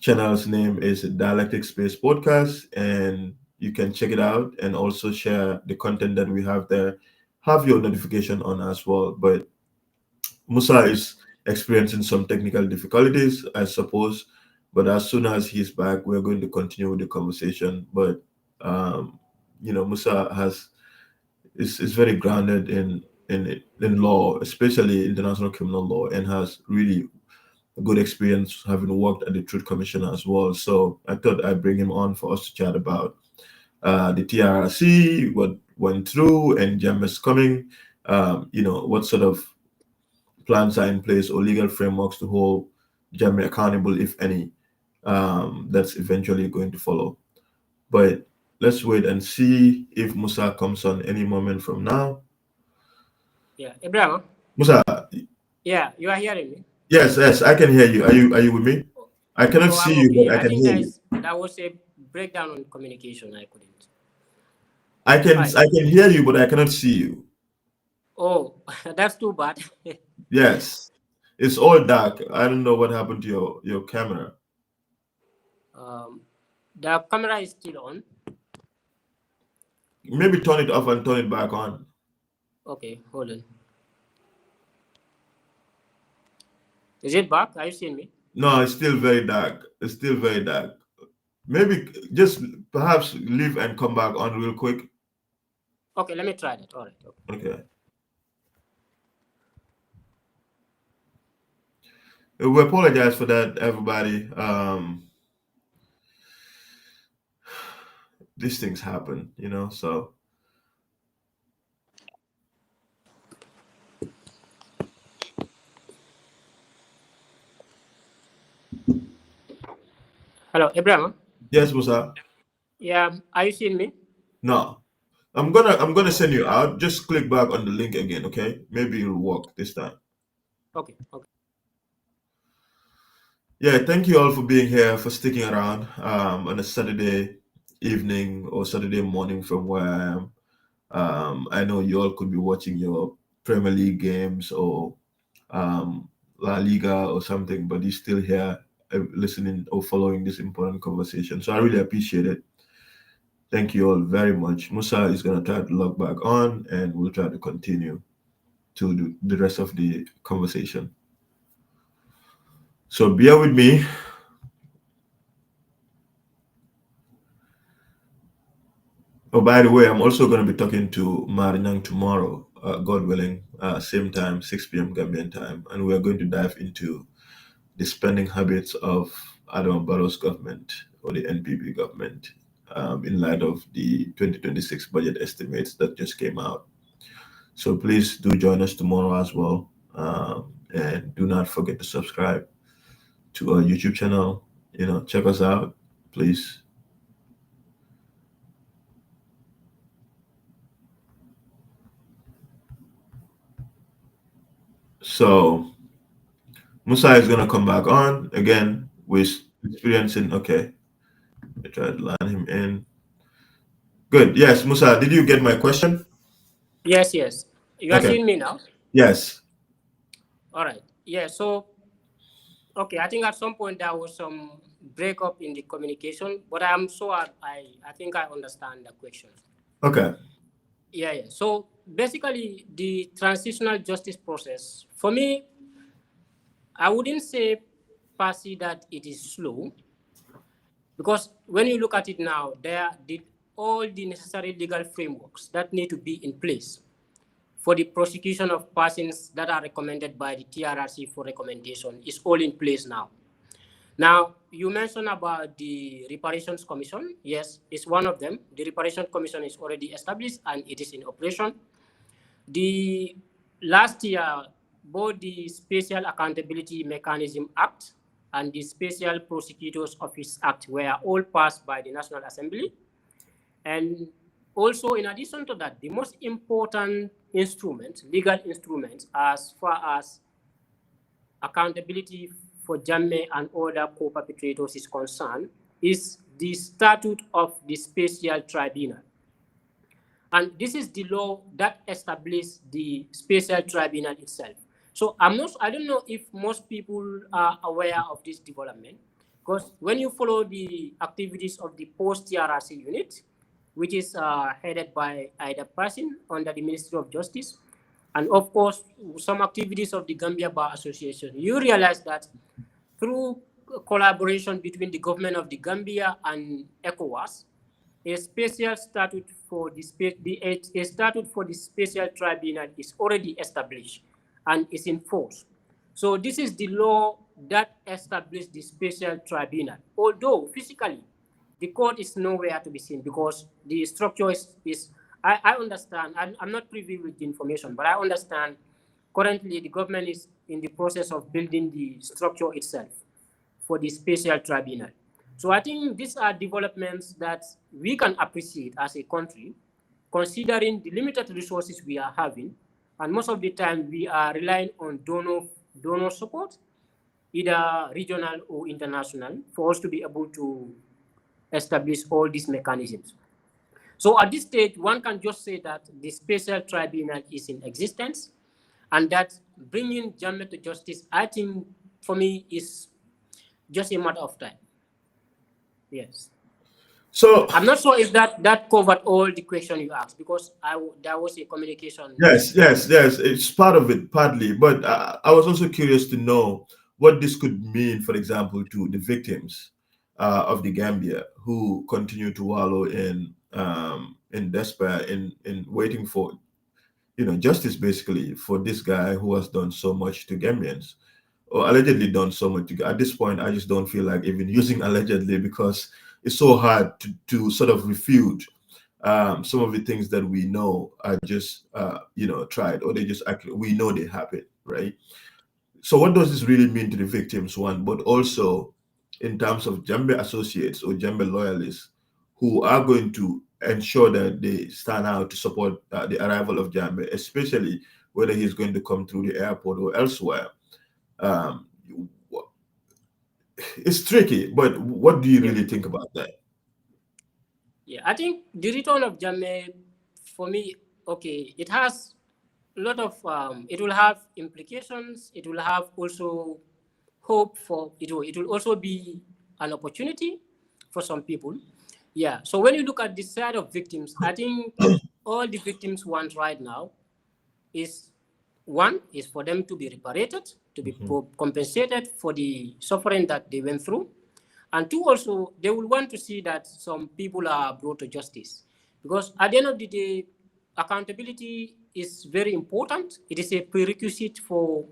channel's name is Dialectic Space Podcast, and you can check it out and also share the content that we have there. Have your notification on as well. But Musa is experiencing some technical difficulties, I suppose. But as soon as he's back, we're going to continue with the conversation. But Musa is very grounded in law, especially international criminal law, and has really a good experience having worked at the Truth Commission as well. So I thought I'd bring him on for us to chat about the TRRC, what went through, and Jammeh's coming. What sort of plans are in place or legal frameworks to hold Jammeh accountable, if any, that's eventually going to follow. But let's wait and see if Musa comes on any moment from now. yeah, Ibrahim. Musa, Yeah, you are hearing me. yes, I can hear you. Are you with me? I cannot Oh, see I'm you, okay. but I I can think hear you. that was a breakdown on communication. I couldn't. I can Right. I can hear you, but I cannot see you. Oh, that's too bad. Yes, it's all dark. I don't know what happened to your camera. um, the camera is still on. Maybe turn it off and turn it back on. Okay, hold on. Is it back? Are you seeing me? No, it's still very dark. It's still very dark. Maybe just perhaps leave and come back on real quick. Okay, let me try that. All right. Okay. Okay. We apologize for that, everybody. These things happen, so. Hello, Ibrahim. Yes, Musa. Yeah, are you seeing me? No. I'm gonna Oh, send you out. Just click back on the link again, okay? Maybe it'll work this time. okay. Okay. Yeah, thank you all for being here, for sticking around on a Saturday evening or Saturday morning from where I am. I know you all could be watching your Premier League games or La Liga or something, but he's still here listening or following this important conversation. So I really appreciate it. Thank you all very much. Musa is going to try to log back on and we'll try to continue to do the rest of the conversation. So bear with me. Oh, by the way, I'm also going to be talking to Marinang tomorrow, God willing, same time, 6 p.m. Gambian time, and we're going to dive into the spending habits of Adam Barrow's government or the NPP government in light of the 2026 budget estimates that just came out. So please do join us tomorrow as well. And do not forget to subscribe to our YouTube channel. Check us out, please. So Musa is gonna come back on again with experiencing. Okay, I tried to line him in. Good. Yes, Musa, did you get my question? Yes, yes. You are Okay. seeing me now? Yes. All right. Yeah, so, okay, I think at some point there was some breakup in the communication, but I think I understand the question. Okay. Yeah, yeah. So basically, the transitional justice process, for me, I wouldn't say Percy that it is slow, because when you look at it now, there did all the necessary legal frameworks that need to be in place for the prosecution of persons that are recommended by the TRRC for recommendation is all in place now. Now, you mentioned about the Reparations Commission. Yes, it's one of them. The Reparations Commission is already established and it is in operation. The last year, both the Special Accountability Mechanism Act and the Special Prosecutors Office Act were all passed by the National Assembly. And also, in addition to that, the most important instrument, legal instrument, as far as accountability for Jammeh and other co-perpetrators is concerned, is the Statute of the Special Tribunal. And this is the law that establishes the Special Tribunal itself. So I don't know if most people are aware of this development, because when you follow the activities of the post-TRRC unit, which is headed by Ida Person under the Ministry of Justice, and of course, some activities of the Gambia Bar Association, you realize that through collaboration between the government of the Gambia and ECOWAS, a special statute for a statute for the special tribunal is already established and is in force. So this is the law that established the special tribunal. Although physically, the court is nowhere to be seen because the structure is I understand, I'm not privy with the information, but I understand currently the government is in the process of building the structure itself for the special tribunal. So I think these are developments that we can appreciate as a country, considering the limited resources we are having, and most of the time we are relying on donor support, either regional or international, for us to be able to establish all these mechanisms. So at this stage, one can just say that the special tribunal is in existence, and that bringing Jammeh to justice, I think, for me, is just a matter of time. Yes. So I'm not sure if that covered all the question you asked, because there was a communication. yes, it's part of it, partly. But I was also curious to know what this could mean, for example, to the victims of the Gambia who continue to wallow in despair, in waiting for justice, basically, for this guy who has done so much to Gambians, or allegedly done so much. At this point, I just don't feel like even using allegedly, because it's so hard to sort of refute some of the things that we know are just tried, or they just we know they happen, right? So what does this really mean to the victims, one, but also in terms of Jammeh associates or Jammeh loyalists who are going to ensure that they stand out to support the arrival of Jammeh, especially whether he's going to come through the airport or elsewhere. Um, it's tricky, but what do you really think about that? Yeah, I think the return of Jammeh, for me, okay, it has lot of it will have implications. It will have also hope for it. It will also be an opportunity for some people. Yeah. So when you look at the side of victims, I think all the victims want right now is one is for them to be reparated, to be compensated for the suffering that they went through, and two also they will want to see that some people are brought to justice, because at the end of the day, accountability is very important. It is a prerequisite for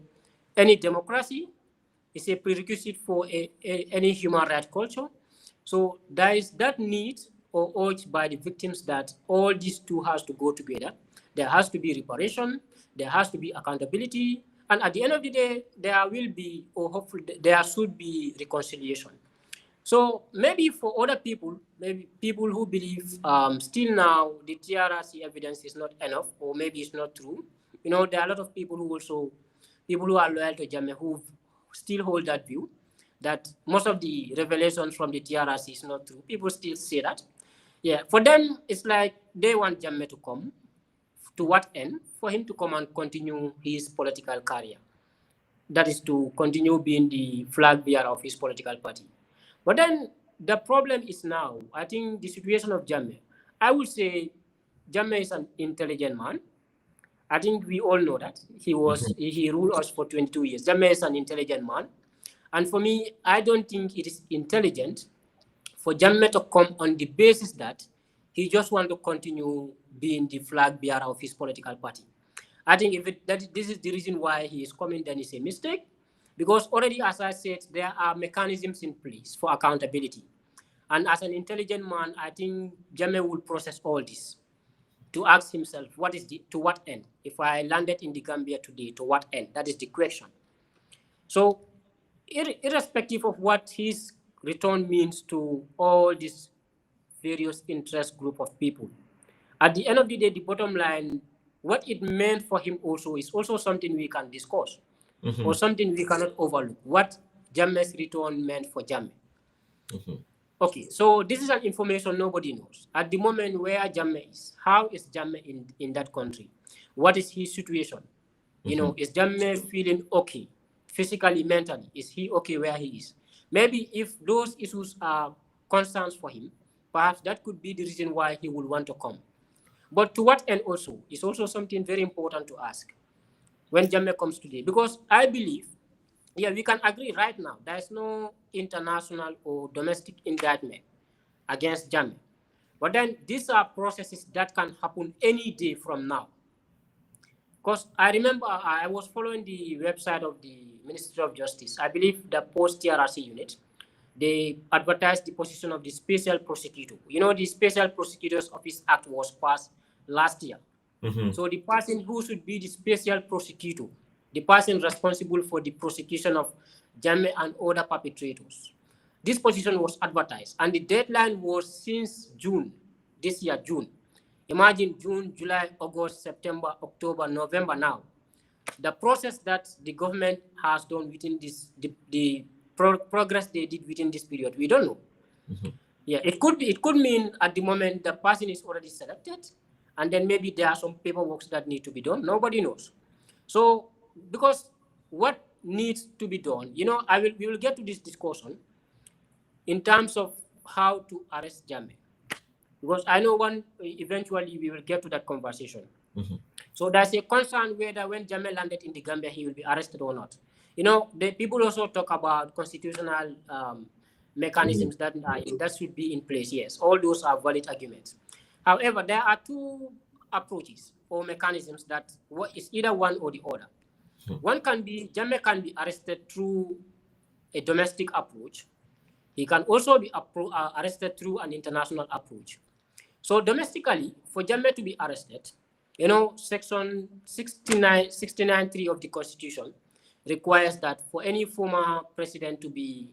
any democracy. It's a prerequisite for any human rights culture. So there is that need or urge by the victims that all these two has to go together. There has to be reparation, there has to be accountability, and at the end of the day, there will be, or hopefully there should be reconciliation. So maybe for other people, maybe people who believe still now the TRRC evidence is not enough, or maybe it's not true. You know, there are a lot of people who also, people who are loyal to Jammeh who still hold that view, that most of the revelations from the TRRC is not true. People still say that. Yeah, for them, it's like they want Jammeh to come. To what end? For him to come and continue his political career. That is to continue being the flag bearer of his political party. But then the problem is now, I think the situation of Jammeh, I would say Jammeh is an intelligent man. I think we all know that. He ruled us for 22 years. Jammeh is an intelligent man. And for me, I don't think it is intelligent for Jammeh to come on the basis that he just wants to continue being the flag bearer of his political party. I think this is the reason why he is coming, then it's a mistake. Because already, as I said, there are mechanisms in place for accountability. And as an intelligent man, I think Jammeh will process all this to ask himself, to what end? If I landed in the Gambia today, to what end? That is the question. So irrespective of what his return means to all these various interest group of people, at the end of the day, the bottom line, what it meant for him also is also something we can discuss, or something we cannot overlook. What Jammeh's return meant for Jammeh. Okay, so this is an information nobody knows. At the moment where Jammeh is, how is Jammeh in that country? What is his situation? You know, is Jammeh feeling okay? Physically, mentally, is he okay where he is? Maybe if those issues are concerns for him, perhaps that could be the reason why he would want to come. But to what end also is also something very important to ask when Jammeh comes today. Because I believe, yeah, we can agree right now, there is no international or domestic indictment against Jammeh. But then these are processes that can happen any day from now. Because I remember I was following the website of the Ministry of Justice. I believe the post-TRRC unit, they advertised the position of the special prosecutor. You know, the Special Prosecutor's Office Act was passed last year. So the person who should be the special prosecutor, the person responsible for the prosecution of Jammeh and other perpetrators, this position was advertised, and the deadline was since June, this year, June. Imagine June, July, August, September, October, November now. The process that the government has done within this, the progress they did within this period, we don't know. Yeah, it could mean at the moment the person is already selected, and then maybe there are some paperwork that need to be done. Nobody knows. So, because what needs to be done, you know, we will get to this discussion in terms of how to arrest Jammeh, because I know eventually we will get to that conversation. So there's a concern whether when Jammeh landed in the Gambia, he will be arrested or not. You know, the people also talk about constitutional mechanisms that should be in place. Yes, all those are valid arguments. However, there are two approaches or mechanisms that is either one or the other. One can be, Jammeh can be arrested through a domestic approach. He can also be arrested through an international approach. So domestically, for Jammeh to be arrested, you know, Section 69(3) of the Constitution requires that for any former president to be,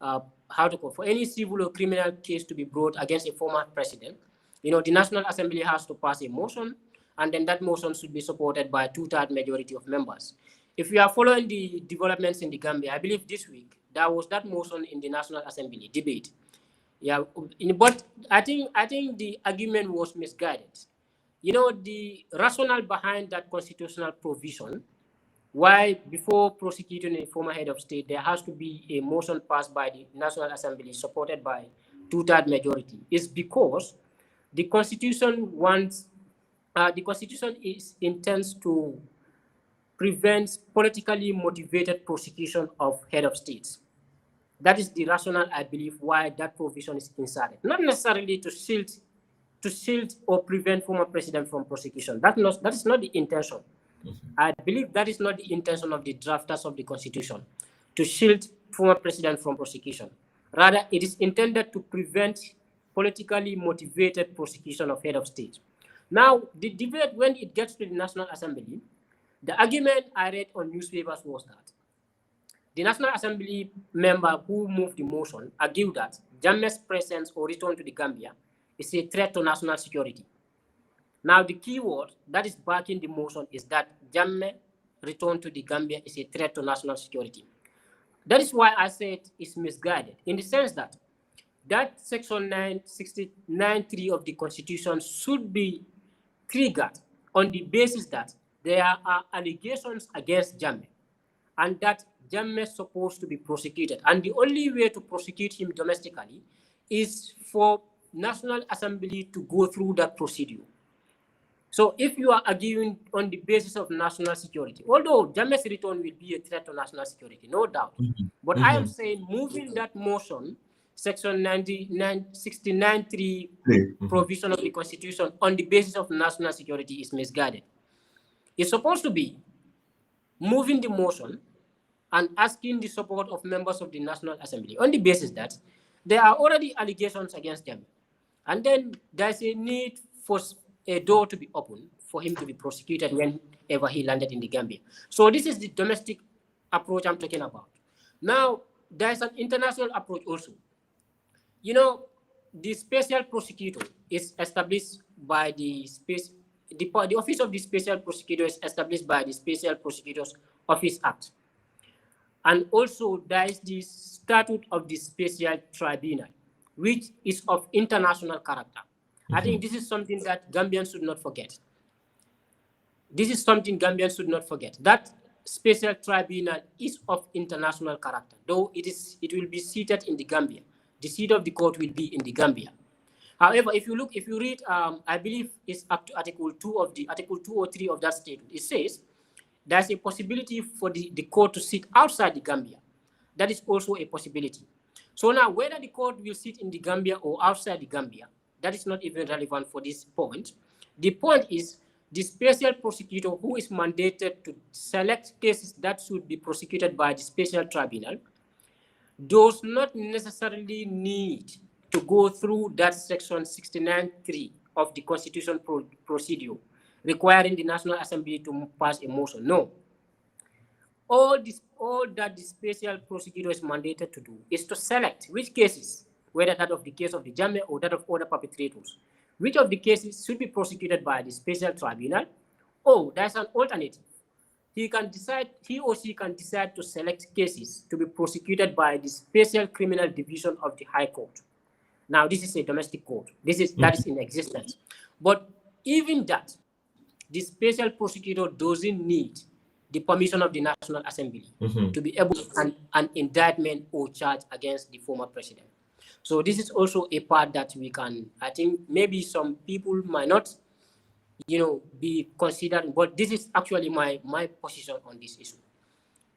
for any civil or criminal case to be brought against a former president, you know, the National Assembly has to pass a motion, and then that motion should be supported by a 2/3 majority of members. If we are following the developments in the Gambia, I believe this week, there was that motion in the National Assembly debate. Yeah, but I think the argument was misguided. You know, the rationale behind that constitutional provision, why before prosecuting a former head of state, there has to be a motion passed by the National Assembly supported by two-third majority, is because the Constitution wants, the Constitution intends to prevent politically motivated prosecution of head of states. That is the rationale, I believe, why that provision is inserted. Not necessarily to shield or prevent former president from prosecution. That is not the intention. I believe that is not the intention of the drafters of the Constitution, to shield former president from prosecution. Rather, it is intended to prevent politically motivated prosecution of head of state. Now, the debate, when it gets to the National Assembly, the argument I read on newspapers was that the National Assembly member who moved the motion argued that Jammeh's presence or return to the Gambia is a threat to national security. Now, the key word that is backing the motion is that Jammeh return to the Gambia is a threat to national security. That is why I said it's misguided, in the sense that section 969(3) of the Constitution should be triggered on the basis that there are allegations against Jammeh and that Jammeh is supposed to be prosecuted. And the only way to prosecute him domestically is for National Assembly to go through that procedure. So if you are arguing on the basis of national security, although Jammeh's return will be a threat to national security, no doubt. But I am saying moving that motion, section 69(3) provision of the Constitution on the basis of national security is misguided. It's supposed to be moving the motion and asking the support of members of the National Assembly on the basis that there are already allegations against them. And then there's a need for a door to be opened for him to be prosecuted whenever he landed in the Gambia. So this is the domestic approach I'm talking about. Now, there's an international approach also. You know, the special prosecutor is established by the office of the special prosecutor is established by the Special Prosecutors Office Act. And also there is the statute of the special tribunal, which is of international character. I think this is something that Gambians should not forget. This is something Gambians should not forget. That special tribunal is of international character, though it will be seated in the Gambia. The seat of the court will be in the Gambia. However, if you read, I believe it's up to Article 2 or 3 of that statute. It says there's a possibility for the court to sit outside the Gambia. That is also a possibility. So now, whether the court will sit in the Gambia or outside the Gambia, that is not even relevant for this point. The point is the special prosecutor who is mandated to select cases that should be prosecuted by the special tribunal does not necessarily need to go through that section 69(3) of the Constitution procedure requiring the National Assembly to pass a motion. No. All that the special prosecutor is mandated to do is to select which cases, whether that of the case of the Jammeh or that of other perpetrators, which of the cases should be prosecuted by the special tribunal, or there's an alternative. He or she can decide to select cases to be prosecuted by the Special Criminal Division of the High Court. Now, this is a domestic court. That is in existence. But even that, the special prosecutor doesn't need the permission of the National Assembly to be able to an indictment or charge against the former president. So this is also a part that we can, I think maybe some people might not, be considering, but this is actually my position on this issue.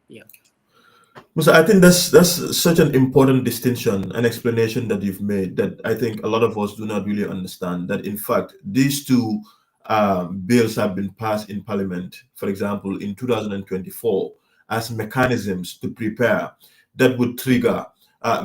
Yeah. Musa, I think that's such an important distinction and explanation that you've made that I think a lot of us do not really understand. That in fact, these two bills have been passed in Parliament, for example, in 2024, as mechanisms to prepare that would trigger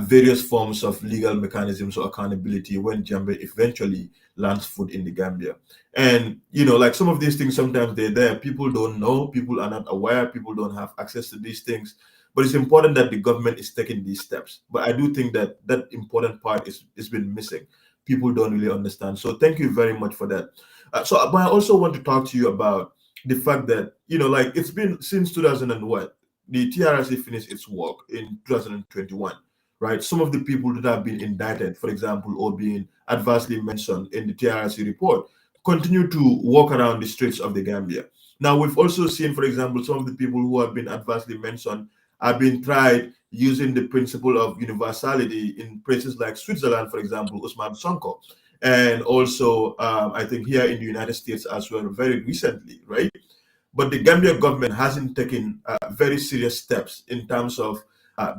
various forms of legal mechanisms or accountability when Jammeh eventually lands foot in the Gambia. And, like some of these things, sometimes they're there. People don't know, people are not aware, people don't have access to these things. But it's important that the government is taking these steps. But I do think that that important part is been missing. People don't really understand. So thank you very much for that. But I also want to talk to you about the fact that, like it's been since 2000 and what? The TRRC finished its work in 2021, right? Some of the people that have been indicted, for example, or being adversely mentioned in the TRRC report continue to walk around the streets of the Gambia. Now, we've also seen, for example, some of the people who have been adversely mentioned have been tried using the principle of universality in places like Switzerland, for example, Usman Sonko, and also I think here in the United States as well, very recently, right? But the Gambia government hasn't taken very serious steps in terms of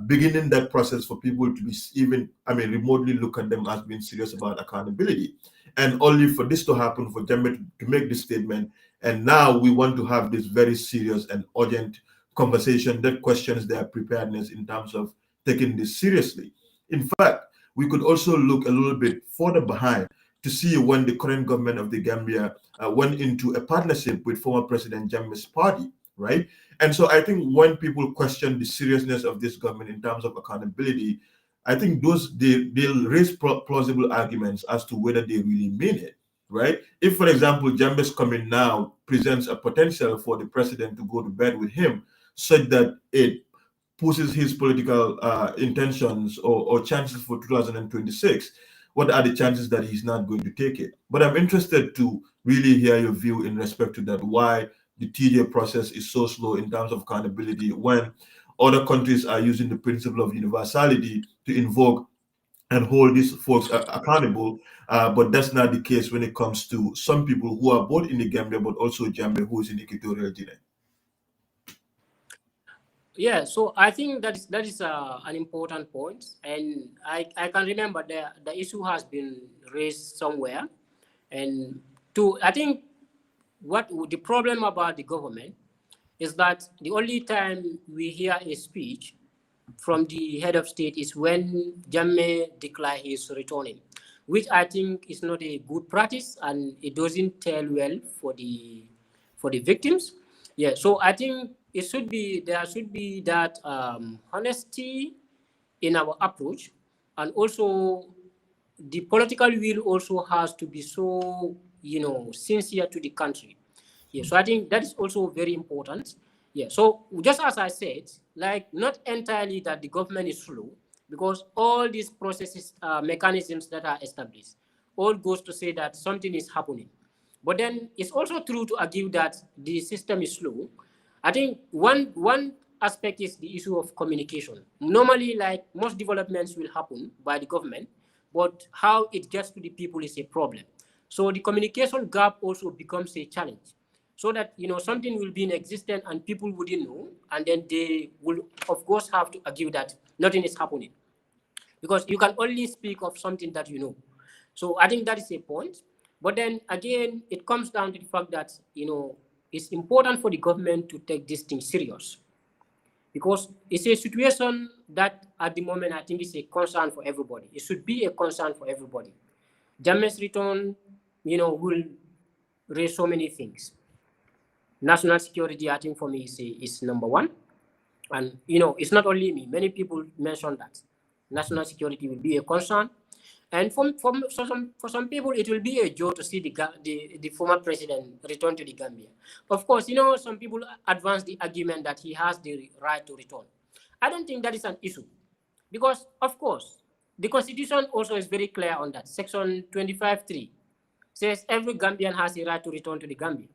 beginning that process for people to be even, I mean, remotely look at them as being serious about accountability. And only for this to happen, for Jammeh to make this statement. And now we want to have this very serious and urgent conversation that questions their preparedness in terms of taking this seriously. In fact, we could also look a little bit further behind to see when the current government of the Gambia went into a partnership with former President Jammeh's party, right? And so I think when people question the seriousness of this government in terms of accountability, I think they'll raise plausible arguments as to whether they really mean it, right? If, for example, Jammeh's coming now presents a potential for the president to go to bed with him, such that it pushes his political intentions or chances for 2026, what are the chances that he's not going to take it? But I'm interested to really hear your view in respect to that, why the TJ process is so slow in terms of accountability when other countries are using the principle of universality to invoke and hold these folks accountable. But that's not the case when it comes to some people who are both in the Gambia, but also Jammeh, who is in Equatorial Guinea. Yeah, so I think that is an important point, and I can remember the issue has been raised somewhere, and I think what the problem about the government is that the only time we hear a speech from the head of state is when Jammeh declares he's returning, which I think is not a good practice and it doesn't tell well for the victims. Yeah, so I think there should be that honesty in our approach, and also the political will also has to be so sincere to the country. Yeah, so I think that is also very important. Yeah, so just as I said, like not entirely that the government is slow, because all these processes, mechanisms that are established, all goes to say that something is happening. But then it's also true to argue that the system is slow. I think one aspect is the issue of communication. Normally, like most developments will happen by the government, but how it gets to the people is a problem. So the communication gap also becomes a challenge, so that something will be in existence and people wouldn't know, and then they will of course have to argue that nothing is happening, because you can only speak of something that you know. So I think that is a point. But then again, it comes down to the fact that it's important for the government to take this thing serious, because it's a situation that at the moment I think is a concern for everybody. It should be a concern for everybody. Jammeh's return, will raise so many things. National security, I think for me is number one. And it's not only me. Many people mention that national security will be a concern. And for some people, it will be a joy to see the former president return to the Gambia. Of course, some people advance the argument that he has the right to return. I don't think that is an issue, because, of course, the Constitution also is very clear on that. Section 25(3) says every Gambian has a right to return to the Gambia.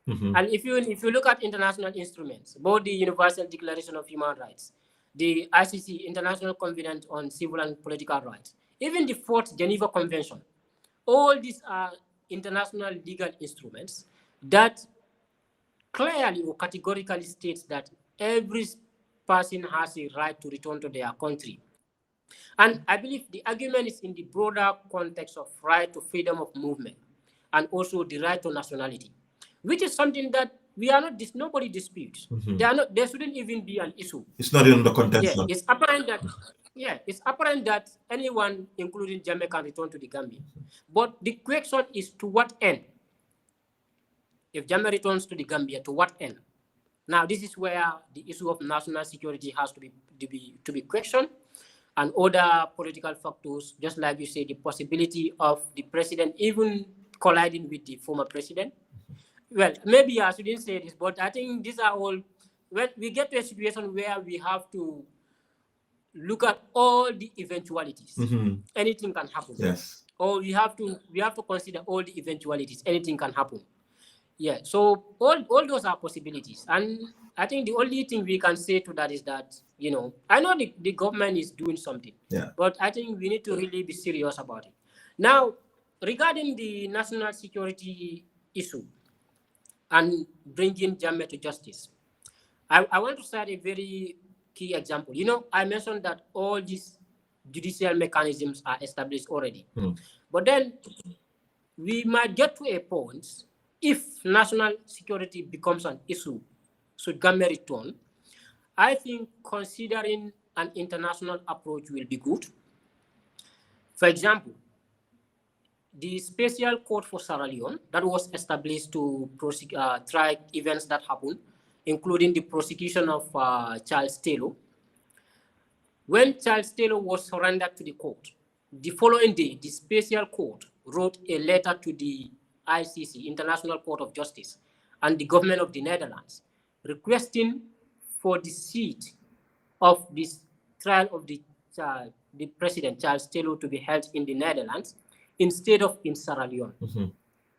Mm-hmm. And if you look at international instruments, both the Universal Declaration of Human Rights, the ICC, International Covenant on Civil and Political Rights, even the Fourth Geneva Convention, all these are international legal instruments that clearly or categorically states that every person has a right to return to their country. And I believe the argument is in the broader context of right to freedom of movement and also the right to nationality, which is something that we are not, nobody disputes. Mm-hmm. There shouldn't even be an issue. It's not in the Yeah, contention. it's apparent that anyone, including Jammeh, can return to the Gambia. But the question is, to what end? If Jammeh returns to the Gambia, to what end? Now, this is where the issue of national security has to be questioned, and other political factors, just like you say, the possibility of the president even colliding with the former president. Well, maybe I shouldn't say this, but I think these are all, when we get to a situation where we have to look at all the eventualities. Mm-hmm. Anything can happen. Yes. or we have to consider all the eventualities. Anything can happen. Yeah. So all those are possibilities, and I think the only thing we can say to that is that, I know the government is doing something, Yeah. but I think we need to really be serious about it. Now, regarding the national security issue and bringing Jammeh to justice, I want to start a very key example. I mentioned that all these judicial mechanisms are established already. But then we might get to a point, if national security becomes an issue, should Gambia return, I think considering an international approach will be good. For example, the special court for Sierra Leone that was established to try events that happened, including the prosecution of Charles Taylor. When Charles Taylor was surrendered to the court, the following day, the special court wrote a letter to the ICC, International Court of Justice, and the government of the Netherlands, requesting for the seat of this trial of the president, Charles Taylor, to be held in the Netherlands instead of in Sierra Leone.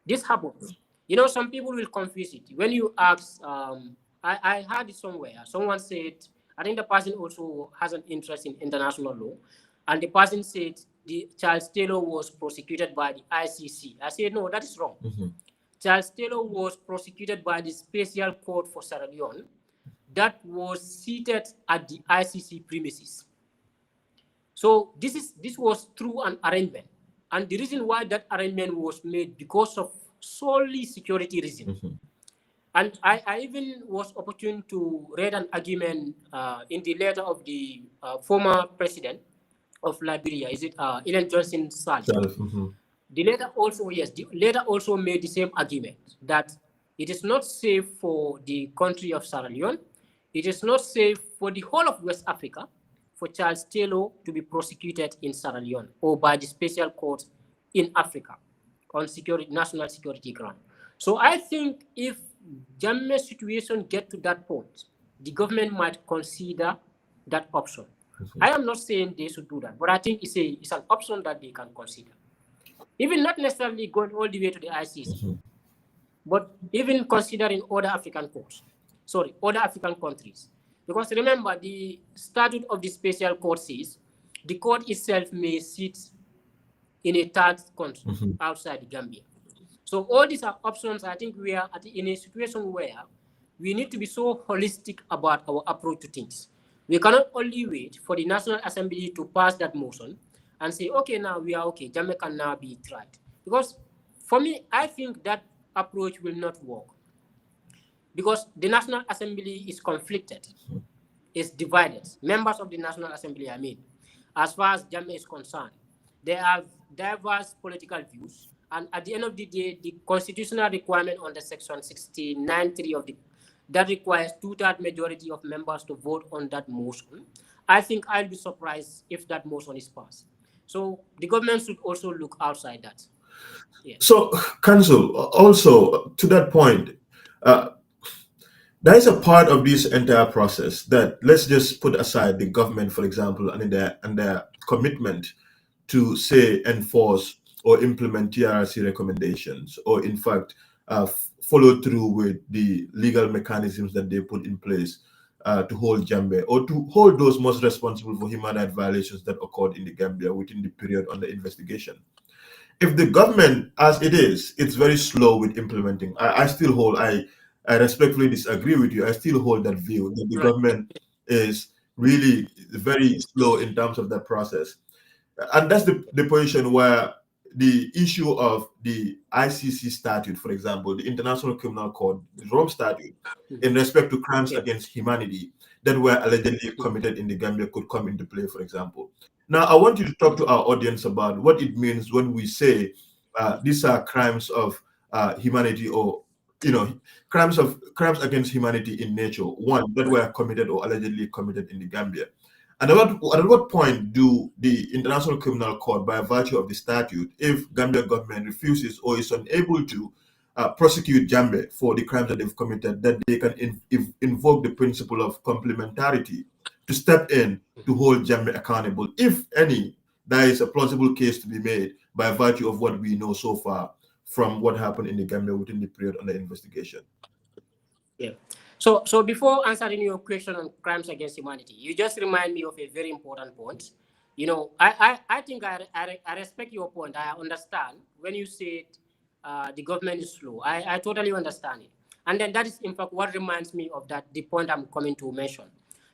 This happens. Some people will confuse it. When you ask, I heard it somewhere. Someone said, I think the person also has an interest in international law, and the person said the Charles Taylor was prosecuted by the ICC. I said, no, that is wrong. Charles Taylor was prosecuted by the Special Court for Sierra Leone that was seated at the ICC premises. So this was through an arrangement. And the reason why that arrangement was made because of solely security reasons. And I even was opportune to read an argument in the letter of the former president of Liberia, is it Ellen Johnson Sirleaf? The letter also made the same argument that it is not safe for the country of Sierra Leone, it is not safe for the whole of West Africa for Charles Taylor to be prosecuted in Sierra Leone or by the special court in Africa on national security ground. So I think if Jammeh's situation get to that point, the government might consider that option. I am not saying they should do that, but I think it's an option that they can consider. Even not necessarily going all the way to the ICC, but even considering other African countries. Because remember, the statute of the special court says the court itself may sit in a third country outside the Gambia. So all these are options. I think we are in a situation where we need to be so holistic about our approach to things. We cannot only wait for the National Assembly to pass that motion and say, okay, now we are okay, Jammeh can now be tried. Because for me, I think that approach will not work. Because the National Assembly is conflicted, is divided. Members of the National Assembly, as far as Jammeh is concerned, they have diverse political views. And at the end of the day, the constitutional requirement under Section 69(3) that requires 2/3 majority of members to vote on that motion. I think I'll be surprised if that motion is passed. So the government should also look outside that. Yeah. So, Council, also to that point, there is a part of this entire process that, let's just put aside the government, for example, and their commitment to, say, enforce or implement TRRC recommendations, or in fact, follow through with the legal mechanisms that they put in place to hold Jammeh, or to hold those most responsible for human rights violations that occurred in the Gambia within the period under investigation. If the government, as it is, it's very slow with implementing, I still hold, I respectfully disagree with you. I still hold that view that the government is really very slow in terms of that process. And that's the position where the issue of the ICC statute, for example, the International Criminal Court, the Rome statute, in respect to crimes against humanity that were allegedly committed in the Gambia could come into play, for example. Now, I want you to talk to our audience about what it means when we say these are crimes of humanity, or crimes against humanity in nature, one, that were committed or allegedly committed in the Gambia. And at what point do the International Criminal Court, by virtue of the statute, if Gambia government refuses or is unable to prosecute Jammeh for the crimes that they've committed, that they can invoke the principle of complementarity to step in to hold Jammeh accountable, if any there is a plausible case to be made by virtue of what we know so far from what happened in the Gambia within the period under investigation. Yeah. So before answering your question on crimes against humanity, you just remind me of a very important point. You know, I think I respect your point. I understand when you said the government is slow. I totally understand it. And then that is, in fact, what reminds me of that, the point I'm coming to mention.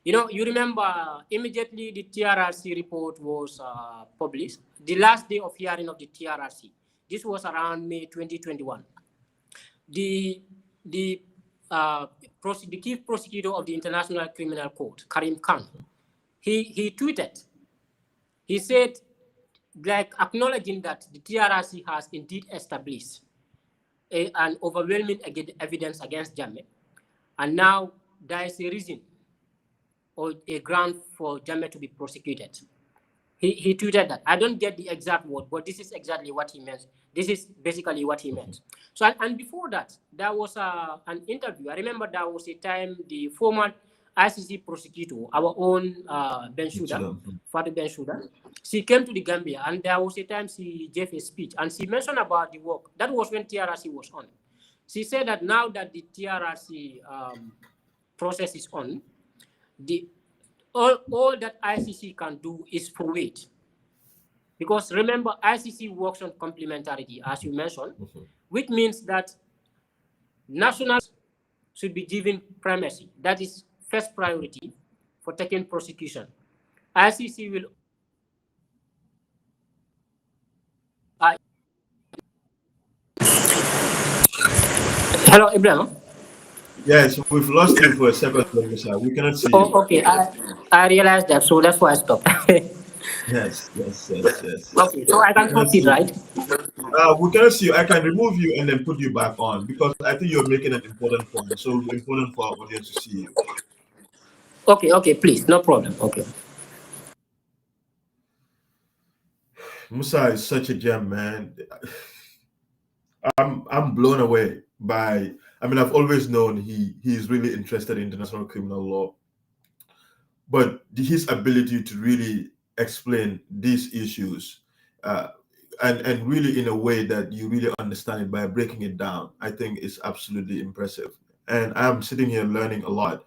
You know, you remember immediately the TRRC report was published, the last day of hearing of the TRRC. This was around May 2021. The the the chief prosecutor of the International Criminal Court, Karim Khan, he tweeted. He said, like acknowledging that the TRRC has indeed established an overwhelming evidence against Jammeh, and now there is a reason or a ground for Jammeh to be prosecuted. He tweeted that. I don't get the exact word, but this is exactly what he meant. This is basically what he meant. So, and before that, there was an interview. I remember there was a time the former ICC prosecutor, our own Bensouda, Fatou Bensouda, she came to the Gambia, and there was a time she gave a speech, and she mentioned about the work. That was when TRRC was on. She said that now that the TRRC process is on, all that ICC can do is fruit. Because remember, ICC works on complementarity, as you mentioned, which means that nationals should be given primacy. That is first priority for taking prosecution. ICC will. Hello, Ibrahim. Yes, we've lost you for a second, Musa. We cannot see you. Oh, okay. I realized that, so that's why I stopped. Yes. Okay, so I can proceed, right? We cannot see you. I can remove you and then put you back on because I think you're making an important point. So it's important for our audience to see you. Okay, please, no problem. Okay. Musa is such a gem, man. I'm blown away by. I mean, I've always known he's really interested in international criminal law, but his ability to really explain these issues, and really in a way that you really understand it by breaking it down, I think is absolutely impressive. And I'm sitting here learning a lot,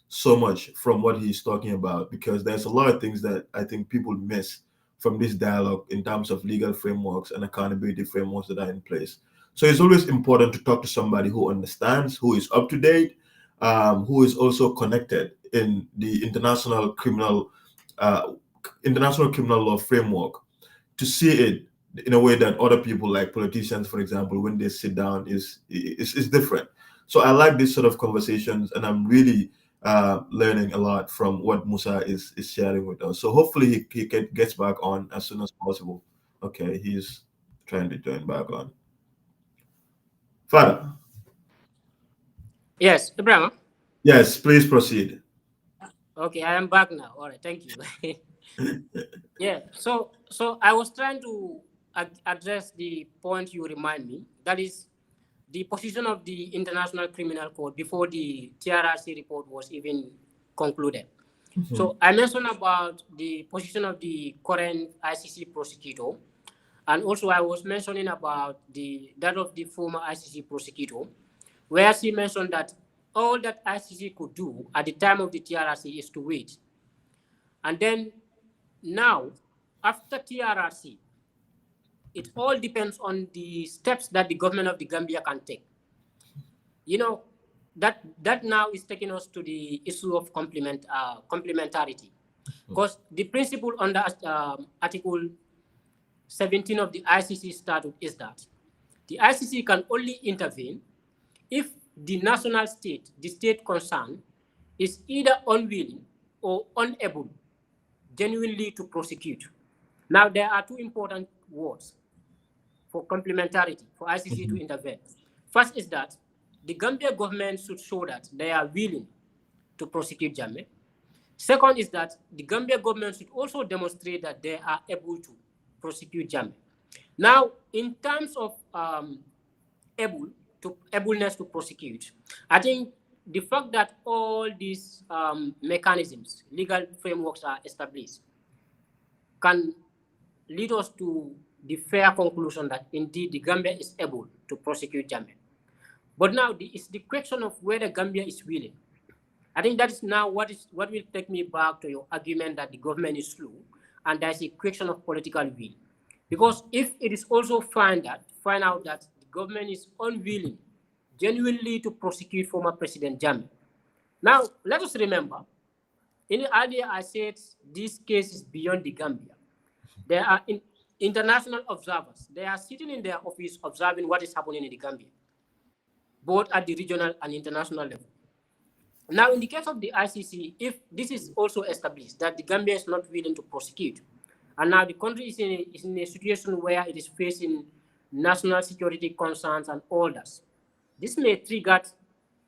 so much from what he's talking about, because there's a lot of things that I think people miss from this dialogue in terms of legal frameworks and accountability frameworks that are in place. So it's always important to talk to somebody who understands, who is up to date, who is also connected in the international criminal law framework, to see it in a way that other people, like politicians, for example, when they sit down, is different. So I like these sort of conversations, and I'm really learning a lot from what Musa is sharing with us. So hopefully he gets back on as soon as possible. Okay, he's trying to join back on. Father. Yes, Ibrahim. Yes, please proceed. Okay, I am back now. All right, thank you. Yeah, so I was trying to address the point you remind me. That is the position of the International Criminal Court before the TRRC report was even concluded. So I mentioned about the position of the current ICC prosecutor, and also I was mentioning about that of the former ICC prosecutor, where she mentioned that all that ICC could do at the time of the TRRC is to wait. And then now, after TRRC, it all depends on the steps that the government of the Gambia can take. You know, that now is taking us to the issue of complementarity. Because the principle under Article 17 of the ICC statute is that the ICC can only intervene if the national state, the state concerned, is either unwilling or unable genuinely to prosecute. Now, there are two important words for complementarity, for ICC to intervene. First is that the Gambia government should show that they are willing to prosecute Jammeh. Second is that the Gambia government should also demonstrate that they are able to prosecute Jammeh. Now, in terms of ableness to prosecute, I think the fact that all these mechanisms, legal frameworks are established, can lead us to the fair conclusion that indeed the Gambia is able to prosecute Jammeh. But now it's the question of whether Gambia is willing. I think that is now what will take me back to your argument that the government is slow, and that's a question of political will. Because if it is also find out that the government is unwilling genuinely to prosecute former President Jammeh. Now, let us remember, earlier I said this case is beyond the Gambia. There are international observers. They are sitting in their office observing what is happening in the Gambia, both at the regional and international level. Now, in the case of the ICC, if this is also established that the Gambia is not willing to prosecute, and now the country is in a situation where it is facing national security concerns and orders, this may trigger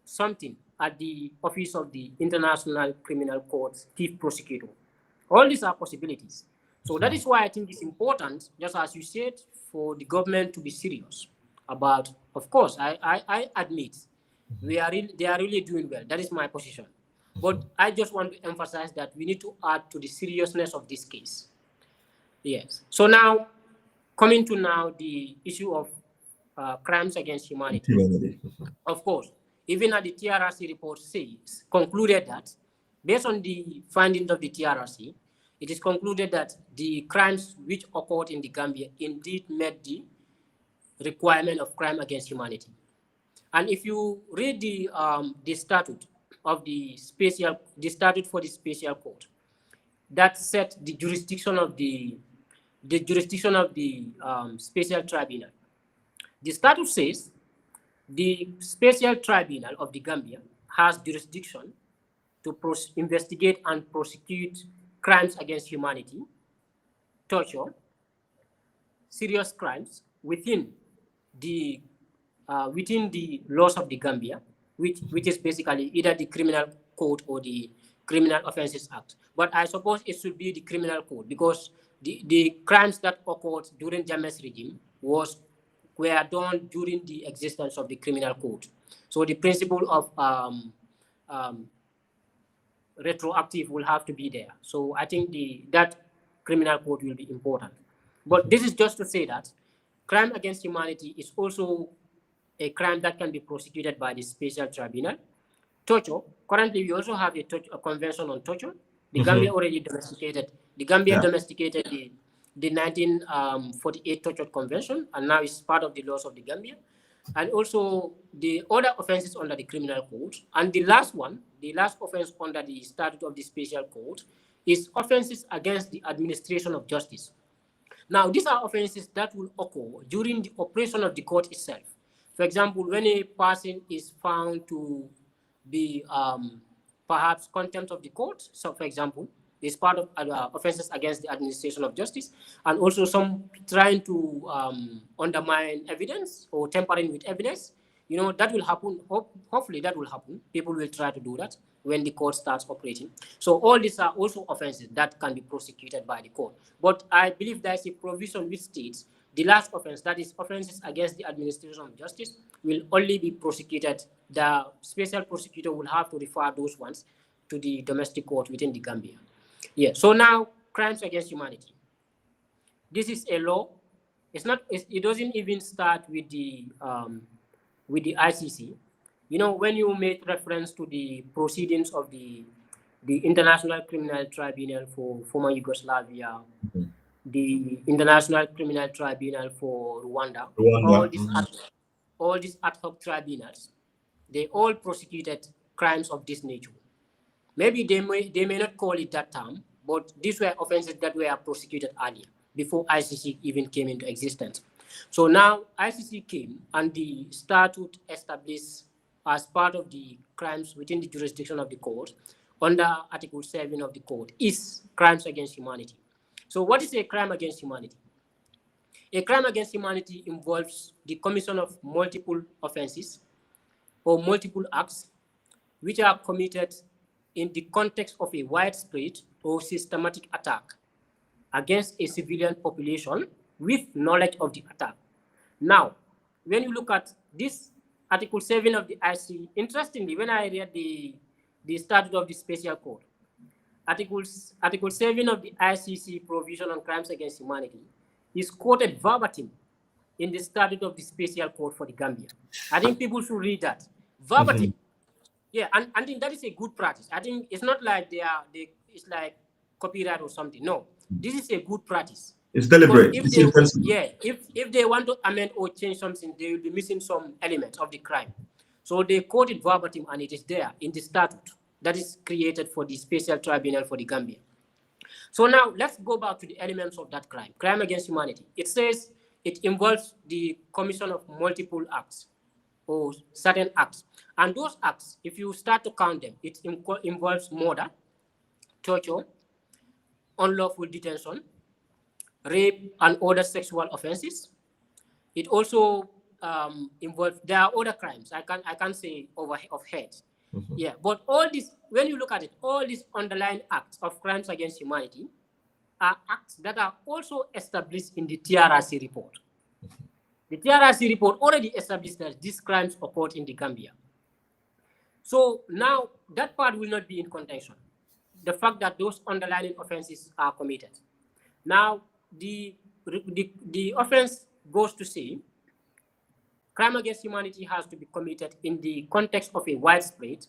something at the office of the International Criminal Court's chief prosecutor. All these are possibilities. So that is why I think it's important, just as you said, for the government to be serious about, of course, I admit they are really doing well. That is my position. But I just want to emphasize that we need to add to the seriousness of this case. Yes. So now, coming to now the issue of crimes against humanity. Of course, even at the TRRC report concluded that, based on the findings of the TRRC, it is concluded that the crimes which occurred in the Gambia indeed met the requirement of crime against humanity. And if you read the statute of the statute for the special court, that set the jurisdiction of the special tribunal. The statute says the special tribunal of the Gambia has jurisdiction to investigate and prosecute crimes against humanity, torture, serious crimes within the laws of the Gambia, which is basically either the Criminal Code or the Criminal Offences Act. But I suppose it should be the Criminal Code, because the crimes that occurred during Jammeh's regime were done during the existence of the Criminal Code. So the principle of retroactive will have to be there. So I think that Criminal Code will be important. But this is just to say that crime against humanity is also a crime that can be prosecuted by the special tribunal. Torture, currently we also have a convention on torture. The Gambia already domesticated. The Gambia domesticated the 1948 Torture Convention, and now it's part of the laws of the Gambia. And also the other offenses under the Criminal Code. And the last offense under the statute of the Special Court is offenses against the administration of justice. Now, these are offenses that will occur during the operation of the court itself. For example, when a person is found to be perhaps contempt of the court, so for example, is part of offenses against the administration of justice, and also some trying to undermine evidence or tampering with evidence, that will happen. Hopefully that will happen. People will try to do that when the court starts operating. So all these are also offenses that can be prosecuted by the court. But I believe there is a provision which states the last offense, that is offenses against the administration of justice, will only be prosecuted. The special prosecutor will have to refer those ones to the domestic court within the Gambia. Yeah. So now, crimes against humanity. This is a law. It doesn't even start with the ICC. When you make reference to the proceedings of the International Criminal Tribunal for former Yugoslavia, the International Criminal Tribunal for Rwanda. All these ad hoc tribunals, they all prosecuted crimes of this nature. Maybe they may not call it that term, but these were offenses that were prosecuted earlier, before ICC even came into existence. So now ICC came, and the statute established as part of the crimes within the jurisdiction of the court, under Article 7 of the code, is crimes against humanity. So what is a crime against humanity? A crime against humanity involves the commission of multiple offenses or multiple acts which are committed in the context of a widespread or systematic attack against a civilian population with knowledge of the attack. Now, when you look at this Article 7 of the IC, interestingly, when I read the statute of the special court, Article 7 of the ICC provision on crimes against humanity is quoted verbatim in the statute of the Special Court for the Gambia. I think people should read that verbatim. Yeah, and I think that is a good practice. I think it's not like it's like copyright or something. No, this is a good practice. It's deliberate. If It's they, intentional. yeah, if they want to amend or change something, they will be missing some elements of the crime. So they quote it verbatim, and it is there in the statute that is created for the Special Tribunal for the Gambia. So now let's go back to the elements of that crime. Crime against humanity. It says it involves the commission of multiple acts or certain acts. And those acts, if you start to count them, it involves murder, torture, unlawful detention, rape, and other sexual offenses. It also involves, there are other crimes. I can't say over of head. Yeah, but all this, when you look at it, all these underlying acts of crimes against humanity are acts that are also established in the TRRC report. The TRRC report already established that these crimes occurred in the Gambia. So now that part will not be in contention. The fact that those underlying offenses are committed. Now the offense goes to say crime against humanity has to be committed in the context of a widespread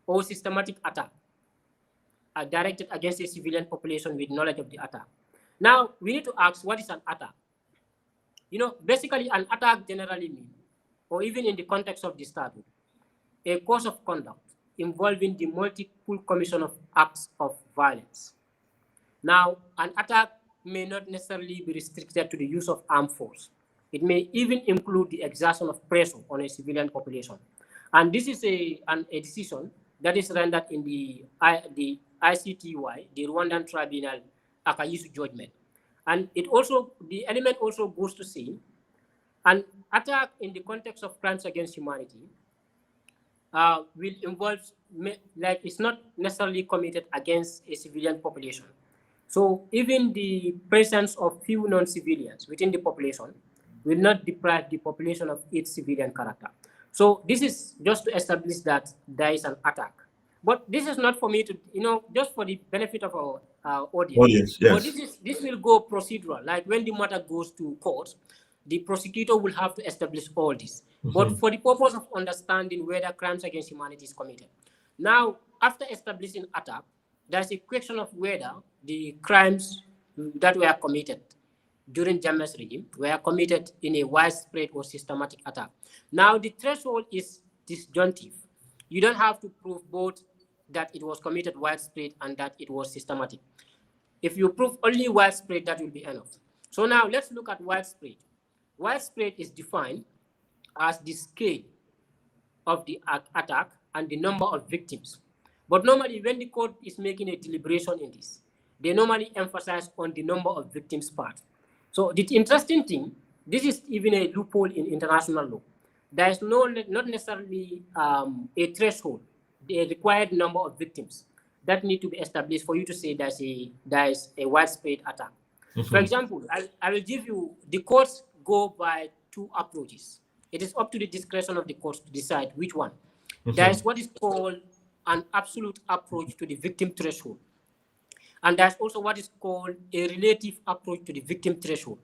or systematic attack directed against a civilian population with knowledge of the attack. Now, we need to ask, what is an attack? You know, basically an attack generally means, or even in the context of the statute, a course of conduct involving the multiple commission of acts of violence. Now, an attack may not necessarily be restricted to the use of armed force. It may even include the exertion of pressure on a civilian population. And this is a decision that is rendered in the ICTY, the Rwandan Tribunal Akayisu judgment. And it also, the element also goes to say, an attack in the context of crimes against humanity will involve, like, it's not necessarily committed against a civilian population. So even the presence of few non-civilians within the population will not deprive the population of its civilian character. So this is just to establish that there is an attack. But this is not for me to, you know, just for the benefit of our audience. Yes. But this will go procedural. Like when the matter goes to court, the prosecutor will have to establish all this. But for the purpose of understanding whether crimes against humanity is committed. Now, after establishing attack, there's a question of whether the crimes that were committed during Jammeh's regime were committed in a widespread or systematic attack. Now, the threshold is disjunctive. You don't have to prove both that it was committed widespread and that it was systematic. If you prove only widespread, that will be enough. So now let's look at widespread. Widespread is defined as the scale of the attack and the number of victims. But normally when the court is making a deliberation in this, they normally emphasize on the number of victims part. So the interesting thing, this is even a loophole in international law. There is not necessarily a threshold, the required number of victims that need to be established for you to say there is a widespread attack. For example, I will give you, the courts go by two approaches. It is up to the discretion of the courts to decide which one. There is what is called an absolute approach to the victim threshold. And there's also what is called a relative approach to the victim threshold.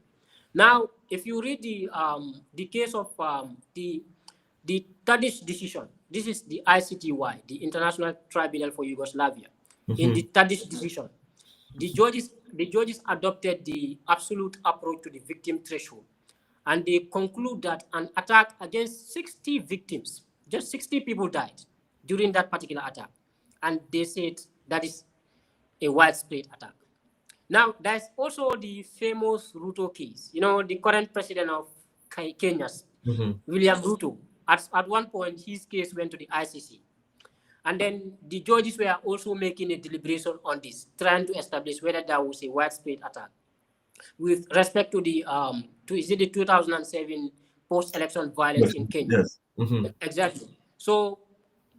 Now, if you read the case of the Tadic decision, this is the ICTY, the International Tribunal for Yugoslavia. In the Tadic decision, the judges adopted the absolute approach to the victim threshold, and they conclude that an attack against 60 victims, just 60 people died during that particular attack, and they said that is a widespread attack. Now, there's also the famous Ruto case. You know, the current president of Kenya, William Ruto. At one point, his case went to the ICC. And then the judges were also making a deliberation on this, trying to establish whether there was a widespread attack with respect to the is it the 2007 post-election violence in Kenya? Yes. Exactly. So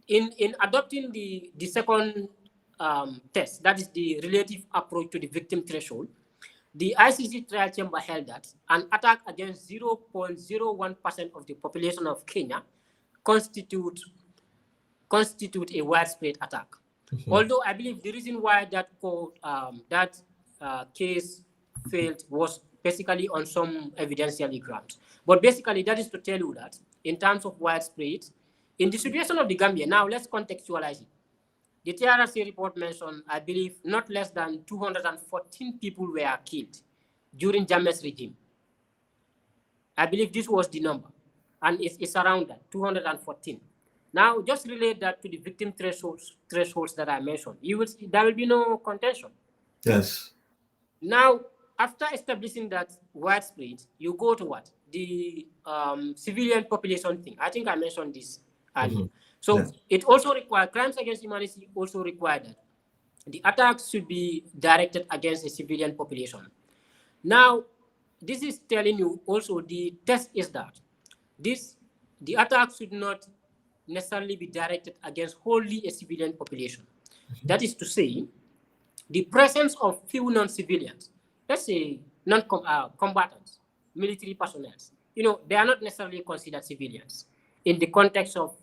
in adopting the second test, that is the relative approach to the victim threshold, the ICC trial chamber held that an attack against 0.01% of the population of Kenya constitute a widespread attack. Although I believe the reason why that case failed was basically on some evidential grounds. But basically, that is to tell you that in terms of widespread, in the situation of the Gambia, now let's contextualize it. The TRRC report mentioned, I believe, not less than 214 people were killed during Jammeh's regime. I believe this was the number, and it's around that, 214. Now, just relate that to the victim thresholds that I mentioned. You will see there will be no contention. Yes. Now, after establishing that widespread, you go to what? The civilian population thing. I think I mentioned this earlier. So Yes. it also requires, crimes against humanity also require that the attacks should be directed against the civilian population. Now, this is telling you also the test is that the attack should not necessarily be directed against wholly a civilian population. That is to say, the presence of few non-civilians, let's say non-combatants, military personnel, they are not necessarily considered civilians in the context of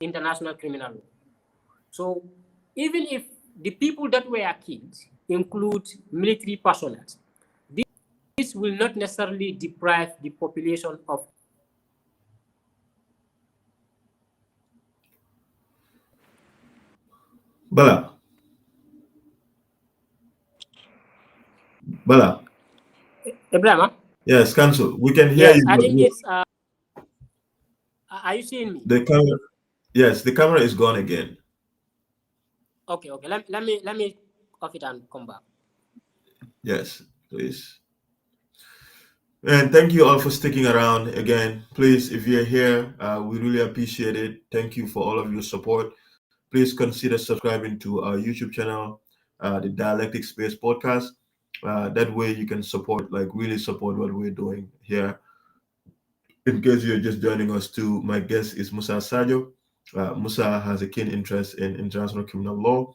international criminal law. So even if the people that were killed include military personnel, this will not necessarily deprive the population of Bala. Bala. Ibrahim. Yes, cancel. We can hear Yes, you, I but think it's. Are you seeing me? the camera. Yes, the camera is gone again. Okay. Let me off it and come back. Yes, please. And thank you all for sticking around again. Please, if you're here, we really appreciate it. Thank you for all of your support. Please consider subscribing to our YouTube channel, the Dialectic Space Podcast. That way you can really support what we're doing here. In case you're just joining us too, my guest is Musa Sarjo. Musa has a keen interest in international criminal law,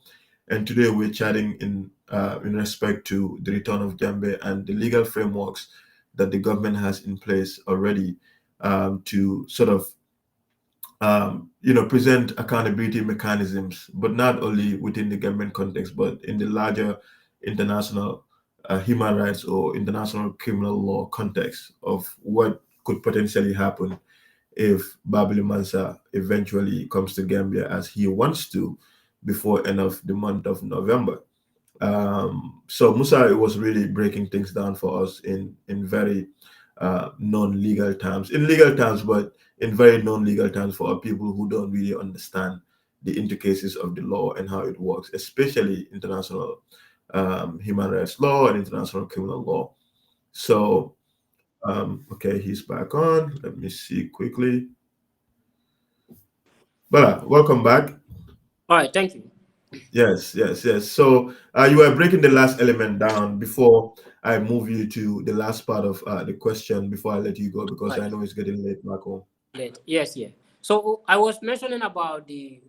and today we're chatting in respect to the return of Jammeh and the legal frameworks that the government has in place already to sort of present accountability mechanisms, but not only within the Gambian context, but in the larger international human rights or international criminal law context of what could potentially happen if Babili Mansa eventually comes to Gambia as he wants to before end of the month of November. So Musa was really breaking things down for us in very non-legal terms, in legal terms, but in very non-legal terms for our people who don't really understand the intricacies of the law and how it works, especially international human rights law and international criminal law. So, okay, he's back on. Let me see quickly. But welcome back. All right, thank you. Yes. So you were breaking the last element down before I move you to the last part of the question before I let you go because Right. I know it's getting late back home. Late. Yes. So I was mentioning about the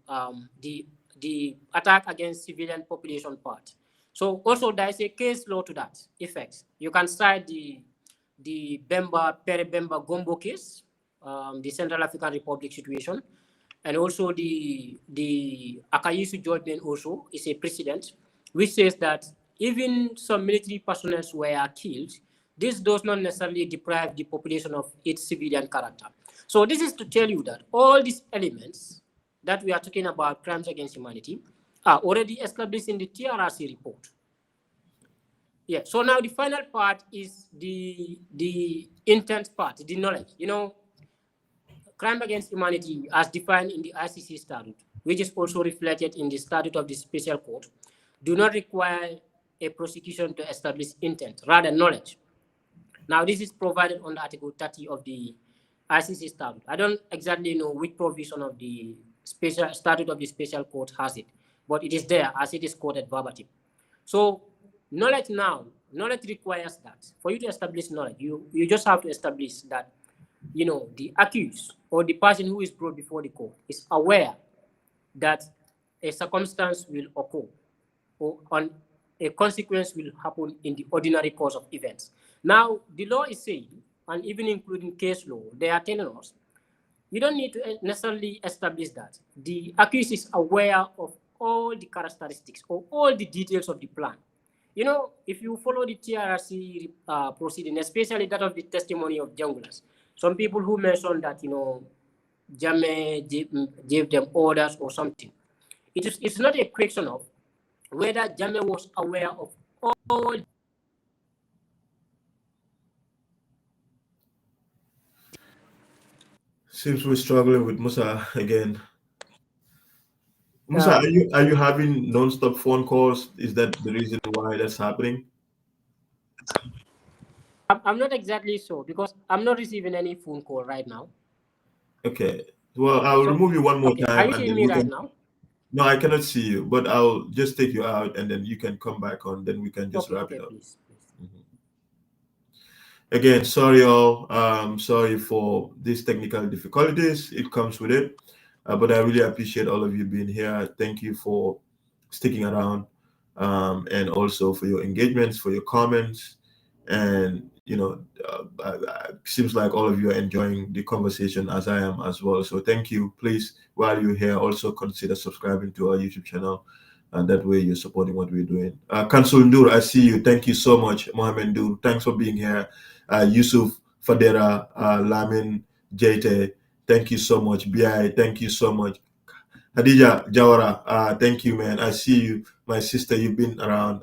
attack against civilian population part. So also there is a case law to that effect. You can cite the Bemba Gombo case, the Central African Republic situation, and also the Akayisu judgment also is a precedent, which says that even some military personnel were killed, this does not necessarily deprive the population of its civilian character. So this is to tell you that all these elements that we are talking about, crimes against humanity, are already established in the TRRC report. Yeah. So now the final part is the intent part, the knowledge. Crime against humanity as defined in the ICC statute, which is also reflected in the statute of the special court, do not require a prosecution to establish intent, rather knowledge. Now, this is provided under Article 30 of the ICC statute. I don't exactly know which provision of the special statute of the special court has it, but it is there as it is quoted verbatim. So knowledge requires that. For you to establish knowledge, you just have to establish that the accused or the person who is brought before the court is aware that a circumstance will occur or a consequence will happen in the ordinary course of events. Now, the law is saying, and even including case law, they are telling us, you don't need to necessarily establish that. The accused is aware all the characteristics or all the details of the plan. You know, if you follow the TRRC proceeding, especially that of the testimony of junglers, some people who mentioned that, you know, Jammeh gave them orders or something. It's not a question of whether Jammeh was aware of all. Seems we're struggling with Musa again. Musa, Uh, are you having non-stop phone calls? Is that the reason why that's happening? I'm not exactly sure because I'm not receiving any phone call right now. Okay. Well, I'll So, remove you one more okay, are time you and seeing then me you right can. now? No, I cannot see you, but I'll just take you out and then you can come back on. Then we can just Okay, wrap okay, it up. please. Mhm. Again, sorry all. Sorry for these technical difficulties. It comes with it. But I really appreciate all of you being here. Thank you for sticking around, and also for your engagements, for your comments, and seems like all of you are enjoying the conversation as I am as well. So thank you. Please, while you're here, also consider subscribing to our YouTube channel, and that way you're supporting what we're doing. Kansul Ndur, I see you. Thank you so much, Mohammed Ndur. Thanks for being here. Yusuf Fadera, Lamin Jete, thank you so much. Bi, thank you so much. Hadija Jawara, thank you, man. I see you, my sister. You've been around,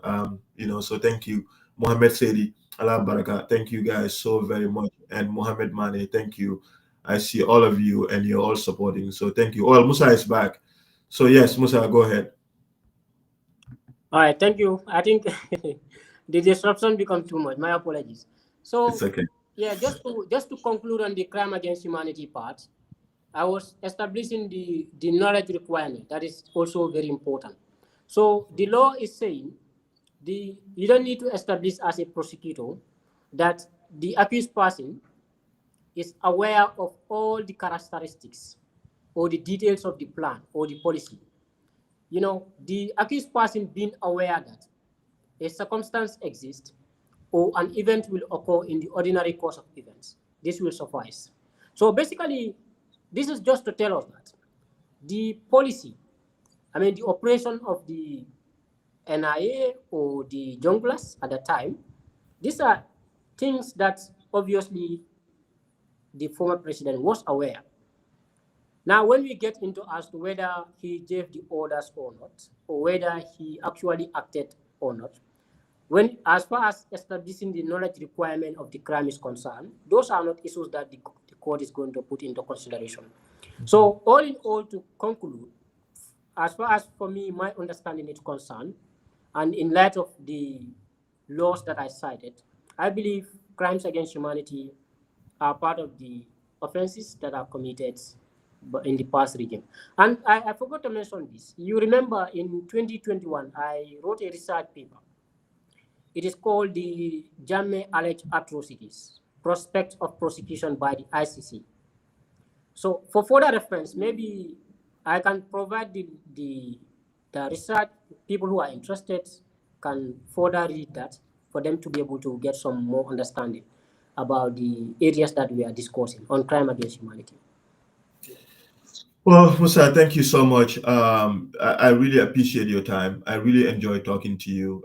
so thank you. Mohammed Sedi, Allah Baraka, thank you guys so very much. And Mohammed Mane, thank you. I see all of you, and you're all supporting. So thank you. Oh, Musa is back. So yes, Musa, go ahead. All right, thank you. I think the disruption become too much. My apologies. It's So, okay. yeah, just to conclude on the crime against humanity part, I was establishing the knowledge requirement. That is also very important. So the law is saying you don't need to establish as a prosecutor that the accused person is aware of all the characteristics or the details of the plan or the policy. You know, the accused person being aware that a circumstance exists or an event will occur in the ordinary course of events. This will suffice. So basically, this is just to tell us that the policy, I mean, the operation of the NIA or the junglers at the time, these are things that obviously the former president was aware. Now, when we get into as to whether he gave the orders or not, or whether he actually acted or not, when as far as establishing the knowledge requirement of the crime is concerned, those are not issues that the court is going to put into consideration. So, all in all, to conclude, as far as for me, my understanding is concerned, and in light of the laws that I cited, I believe crimes against humanity are part of the offenses that are committed in the past regime. And I forgot to mention this. You remember in 2021, I wrote a research paper. It is called the Jammeh Alleged Atrocities, Prospect of Prosecution by the ICC. So for further reference, maybe I can provide the research. People who are interested can further read that for them to be able to get some more understanding about the areas that we are discussing on crime against humanity. Well, Musa, thank you so much. I really appreciate your time. I really enjoy talking to you,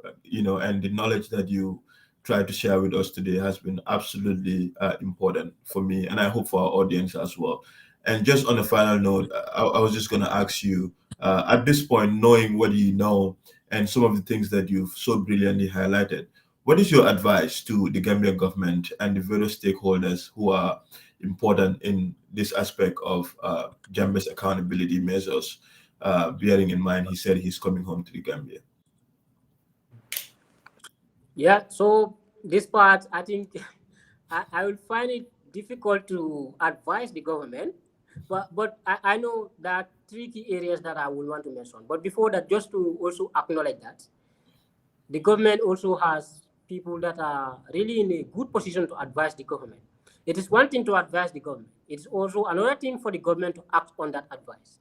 and the knowledge that you tried to share with us today has been absolutely important for me, and I hope for our audience as well. And just on a final note, I was just going to ask you, at this point, knowing what you know and some of the things that you've so brilliantly highlighted, what is your advice to the Gambian government and the various stakeholders who are important in this aspect of Jammeh's accountability measures, bearing in mind he said he's coming home to the Gambia? Yeah, so this part, I think I will find it difficult to advise the government, but I know that three key areas that I will want to mention. But before that, just to also acknowledge that the government also has people that are really in a good position to advise the government. It is one thing to advise the government. It's also another thing for the government to act on that advice.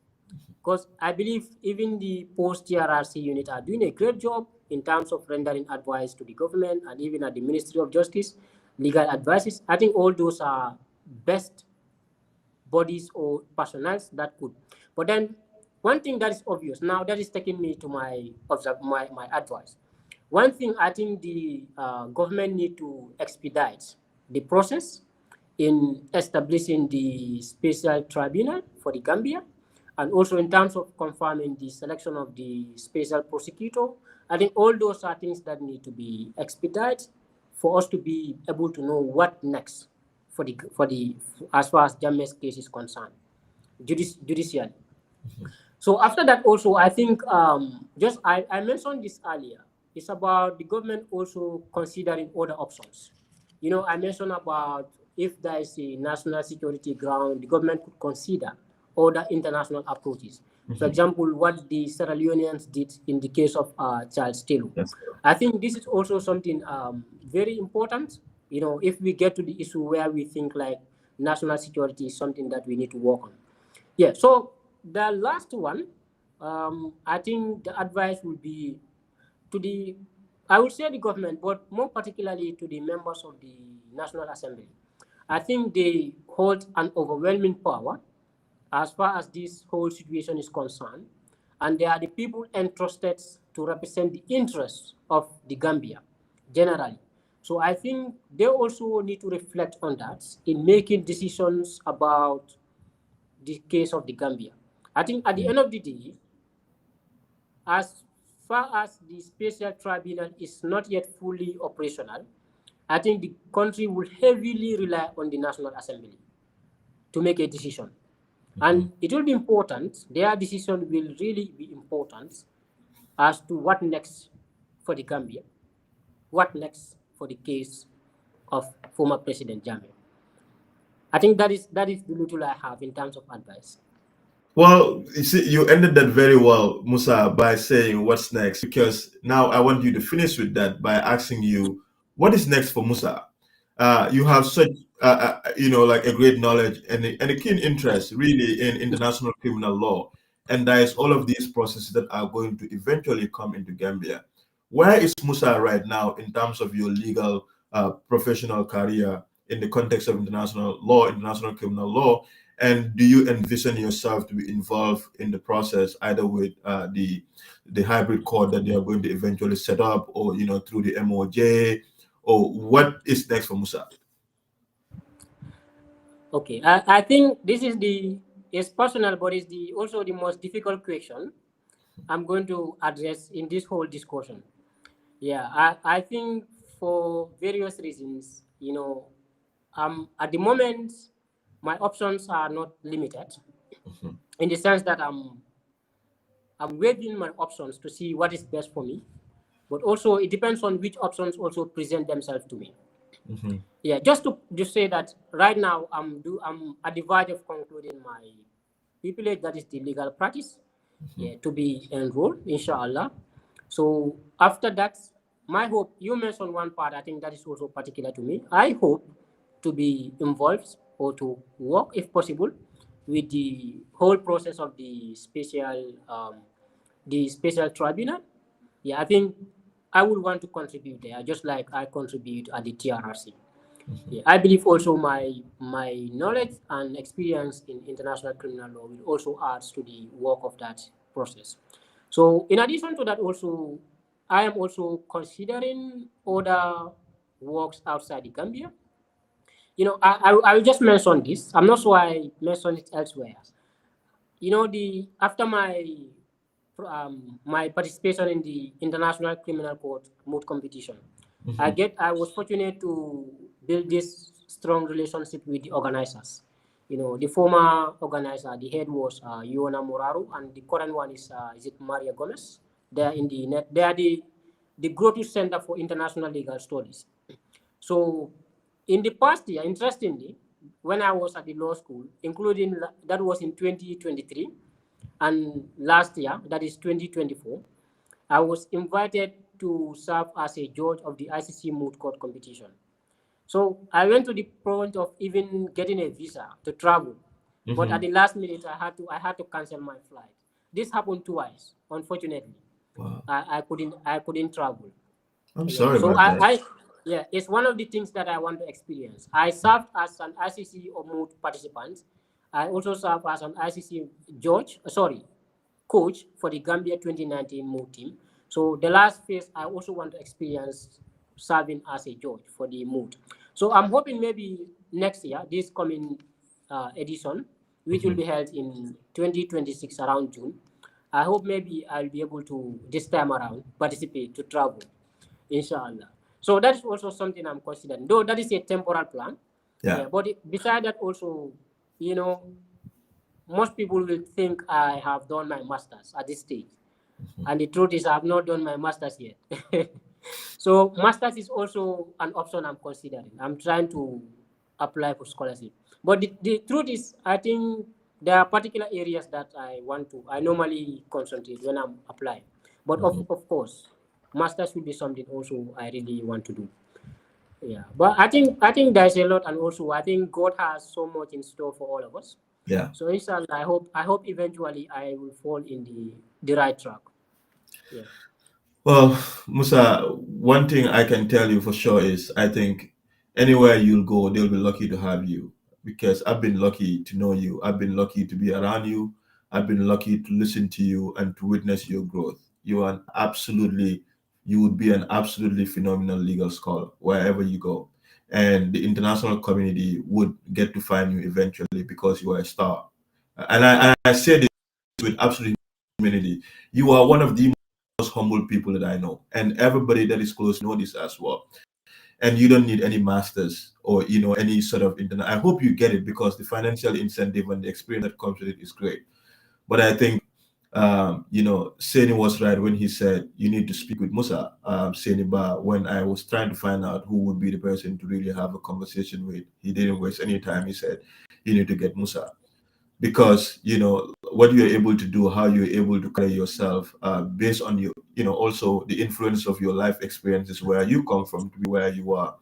Because I believe even the post-TRRC unit are doing a great job in terms of rendering advice to the government and even at the Ministry of Justice, legal advices. I think all those are best bodies or personnel that could. But then one thing that is obvious now, that is taking me to my advice. One thing I think the government need to expedite the process in establishing the special tribunal for the Gambia, and also in terms of confirming the selection of the special prosecutor. I think all those are things that need to be expedited for us to be able to know what next for the as far as Jammeh's case is concerned, judicially. So after that, also I think I mentioned this earlier. It's about the government also considering other options. I mentioned about if there is a national security ground, the government could consider other international approaches. For example, what the Sierra Leoneans did in the case of Charles Taylor. Yes. I think this is also something very important. If we get to the issue where we think like national security is something that we need to work on. Yeah. So the last one, I think the advice would be to I would say the government, but more particularly to the members of the National Assembly. I think they hold an overwhelming power as far as this whole situation is concerned, and they are the people entrusted to represent the interests of the Gambia generally. So I think they also need to reflect on that in making decisions about the case of the Gambia. I think at the end of the day, as far as the special tribunal is not yet fully operational, I think the country will heavily rely on the National Assembly to make a decision. And it will be important, their decision will really be important as to what next for the Gambia, what next for the case of former President Jammeh. I think that is the little I have in terms of advice. Well, you see, you ended that very well, Musa, by saying what's next, because now I want you to finish with that by asking you what is next for Musa. You have such, like a great knowledge and a keen interest, really, in international criminal law, and there is all of these processes that are going to eventually come into Gambia. Where is Musa right now in terms of your legal, professional career in the context of international law, international criminal law? And do you envision yourself to be involved in the process, either with the hybrid court that they are going to eventually set up, or through the MOJ, or what is next for Musa? Okay, I think this is it's personal, but it's also the most difficult question I'm going to address in this whole discussion. Yeah, I think for various reasons, at the moment, my options are not limited in the sense that I'm weighing my options to see what is best for me, but also it depends on which options also present themselves to me. Yeah, just to say that right now I'm at the verge of concluding my pupillage, that is the legal practice, to be enrolled, inshallah. So after that, my hope, you mentioned one part, I think that is also particular to me. I hope to be involved or to work, if possible, with the whole process of the special tribunal. Yeah, I think I would want to contribute there, just like I contribute at the TRRC. Yeah, I believe also my knowledge and experience in international criminal law will also add to the work of that process. So in addition to that, also I am also considering other works outside the Gambia. I will just mention this. I'm not sure I mentioned it elsewhere. After my participation in the International Criminal Court moot competition, I was fortunate to build this strong relationship with the organizers. The former organizer, the head was Iona Moraru, and the current one is it Maria Gomez. They are in the net. They are the go-to center for international legal studies. So in the past year, interestingly, when I was at the law school, including that was in 2023, and last year, that is 2024, I was invited to serve as a judge of the ICC moot court competition. So I went to the point of even getting a visa to travel, but at the last minute, I had to cancel my flight. This happened twice, unfortunately. Wow. I couldn't travel. I'm sorry So about that. it's one of the things that I want to experience. I served as an ICC or moot participant. I also served as an ICC judge. coach for the Gambia 2019 moot team. So the last phase, I also want to experience serving as a judge for the moot. So I'm hoping maybe next year, this coming edition, which will be held in 2026 around June, I hope maybe I'll be able to, this time around, participate to travel, inshallah. So that is also something I'm considering, though that is a temporal plan. Yeah. But beside that also, you know, most people will think I have done my master's at this stage. And the truth is I have not done my master's yet. So master's is also an option I'm considering. I'm trying to apply for scholarship. But the truth is, I think there are particular areas that I normally concentrate when I'm applying. But of course, master's will be something also I really want to do. Yeah, but I think there's a lot, and also I think God has so much in store for all of us. Yeah. So inshallah, I hope eventually I will fall in the right track. Yeah. Well, Musa, one thing I can tell you for sure is I think anywhere you'll go, they'll be lucky to have you because I've been lucky to know you. I've been lucky to be around you. I've been lucky to listen to you and to witness your growth. You would be an absolutely phenomenal legal scholar wherever you go. And the international community would get to find you eventually because you are a star. And I say this with absolute humility. You are one of the most humble people that I know, and everybody that is close know this as well. And you don't need any masters or any sort of internet. I hope you get it because the financial incentive and the experience that comes with it is great. But I think Seni was right when he said you need to speak with Musa Seni Ba. When I was trying to find out who would be the person to really have a conversation with, he didn't waste any time. He said you need to get Musa because what you're able to do, how you're able to carry yourself based on also the influence of your life experiences where you come from to be where you are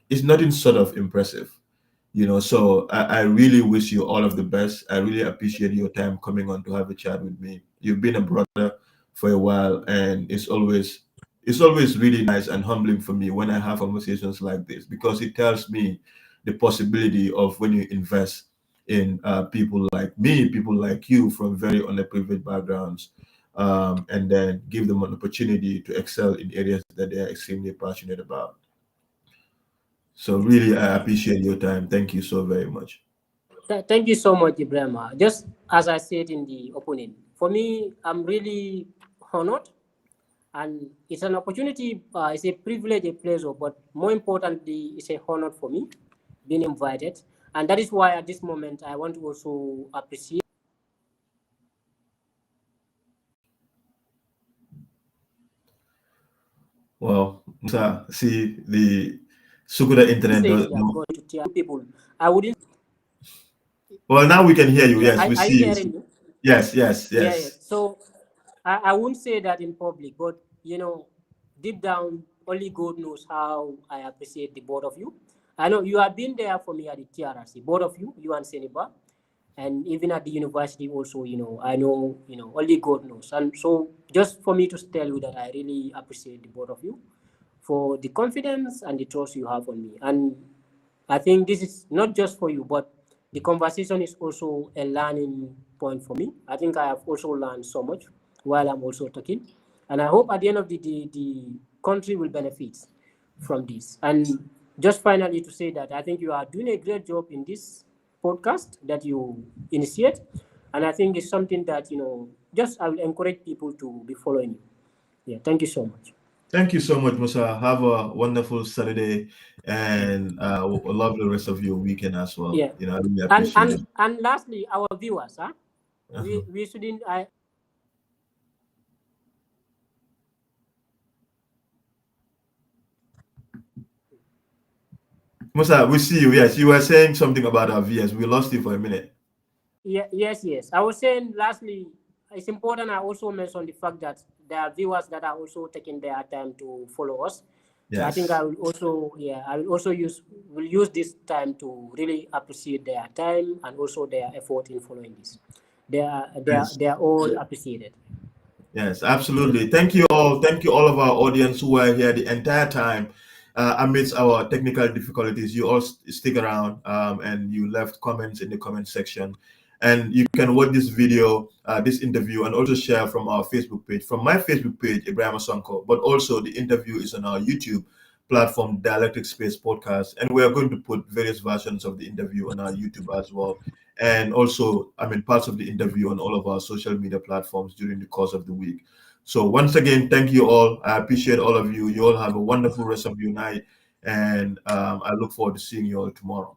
is nothing sort of impressive. So I really wish you all of the best. I really appreciate your time coming on to have a chat with me. You've been a brother for a while, and it's always really nice and humbling for me when I have conversations like this because it tells me the possibility of when you invest in people like me, people like you from very underprivileged backgrounds, and then give them an opportunity to excel in areas that they are extremely passionate about. So really, I appreciate your time. Thank you so very much. Thank you so much, Ibrahim. Just as I said in the opening, for me, I'm really honored, and it's an opportunity. It's a privilege, a pleasure, but more importantly, it's a honor for me being invited, and that is why at this moment I want to also appreciate. Well, Musa, see the Sukuda internet Say does. you are going to tell people. I wouldn't. Well, now we can hear you. Yeah, Yes, we are you see you. hearing me? Yes, yes, Yeah, yeah. yes. So I won't say that in public, but deep down, only God knows how I appreciate the both of you. I know you have been there for me at the TRRC, both of you, you and Seniba, and even at the university also. I know, only God knows. And so, just for me to tell you that I really appreciate the both of you for the confidence and the trust you have on me. And I think this is not just for you, but the conversation is also a learning point for me. I think I have also learned so much while I'm also talking. And I hope at the end of the day, the country will benefit from this. And just finally to say that I think you are doing a great job in this podcast that you initiate. And I think it's something that, just I will encourage people to be following you. Yeah, thank you so much. Thank you so much, Musa. Have a wonderful Saturday and a lovely rest of your weekend as well. Yeah. I really And appreciate it. and and lastly, our viewers, Uh-huh. we shouldn't I Musa, we see you. Yes, you were saying something about our VS. We lost you for a minute. Yeah, yes. I was saying lastly, it's important I also mention the fact that there are viewers that are also taking their time to follow us. So I think Yes. I will also use this time to really appreciate their time and also their effort in following this. Yes. They are all appreciated. Yes, absolutely. Thank you all. Thank you all of our audience who were here the entire time amidst our technical difficulties. You all stick around and you left comments in the comment section. And you can watch this video, this interview, and also share from our Facebook page, from my Facebook page, Ibrahim Sonko, but also the interview is on our YouTube platform, Dialectic Space Podcast. And we are going to put various versions of the interview on our YouTube as well. And also, I mean, parts of the interview on all of our social media platforms during the course of the week. So once again, thank you all. I appreciate all of you. You all have a wonderful rest of your night. And I look forward to seeing you all tomorrow.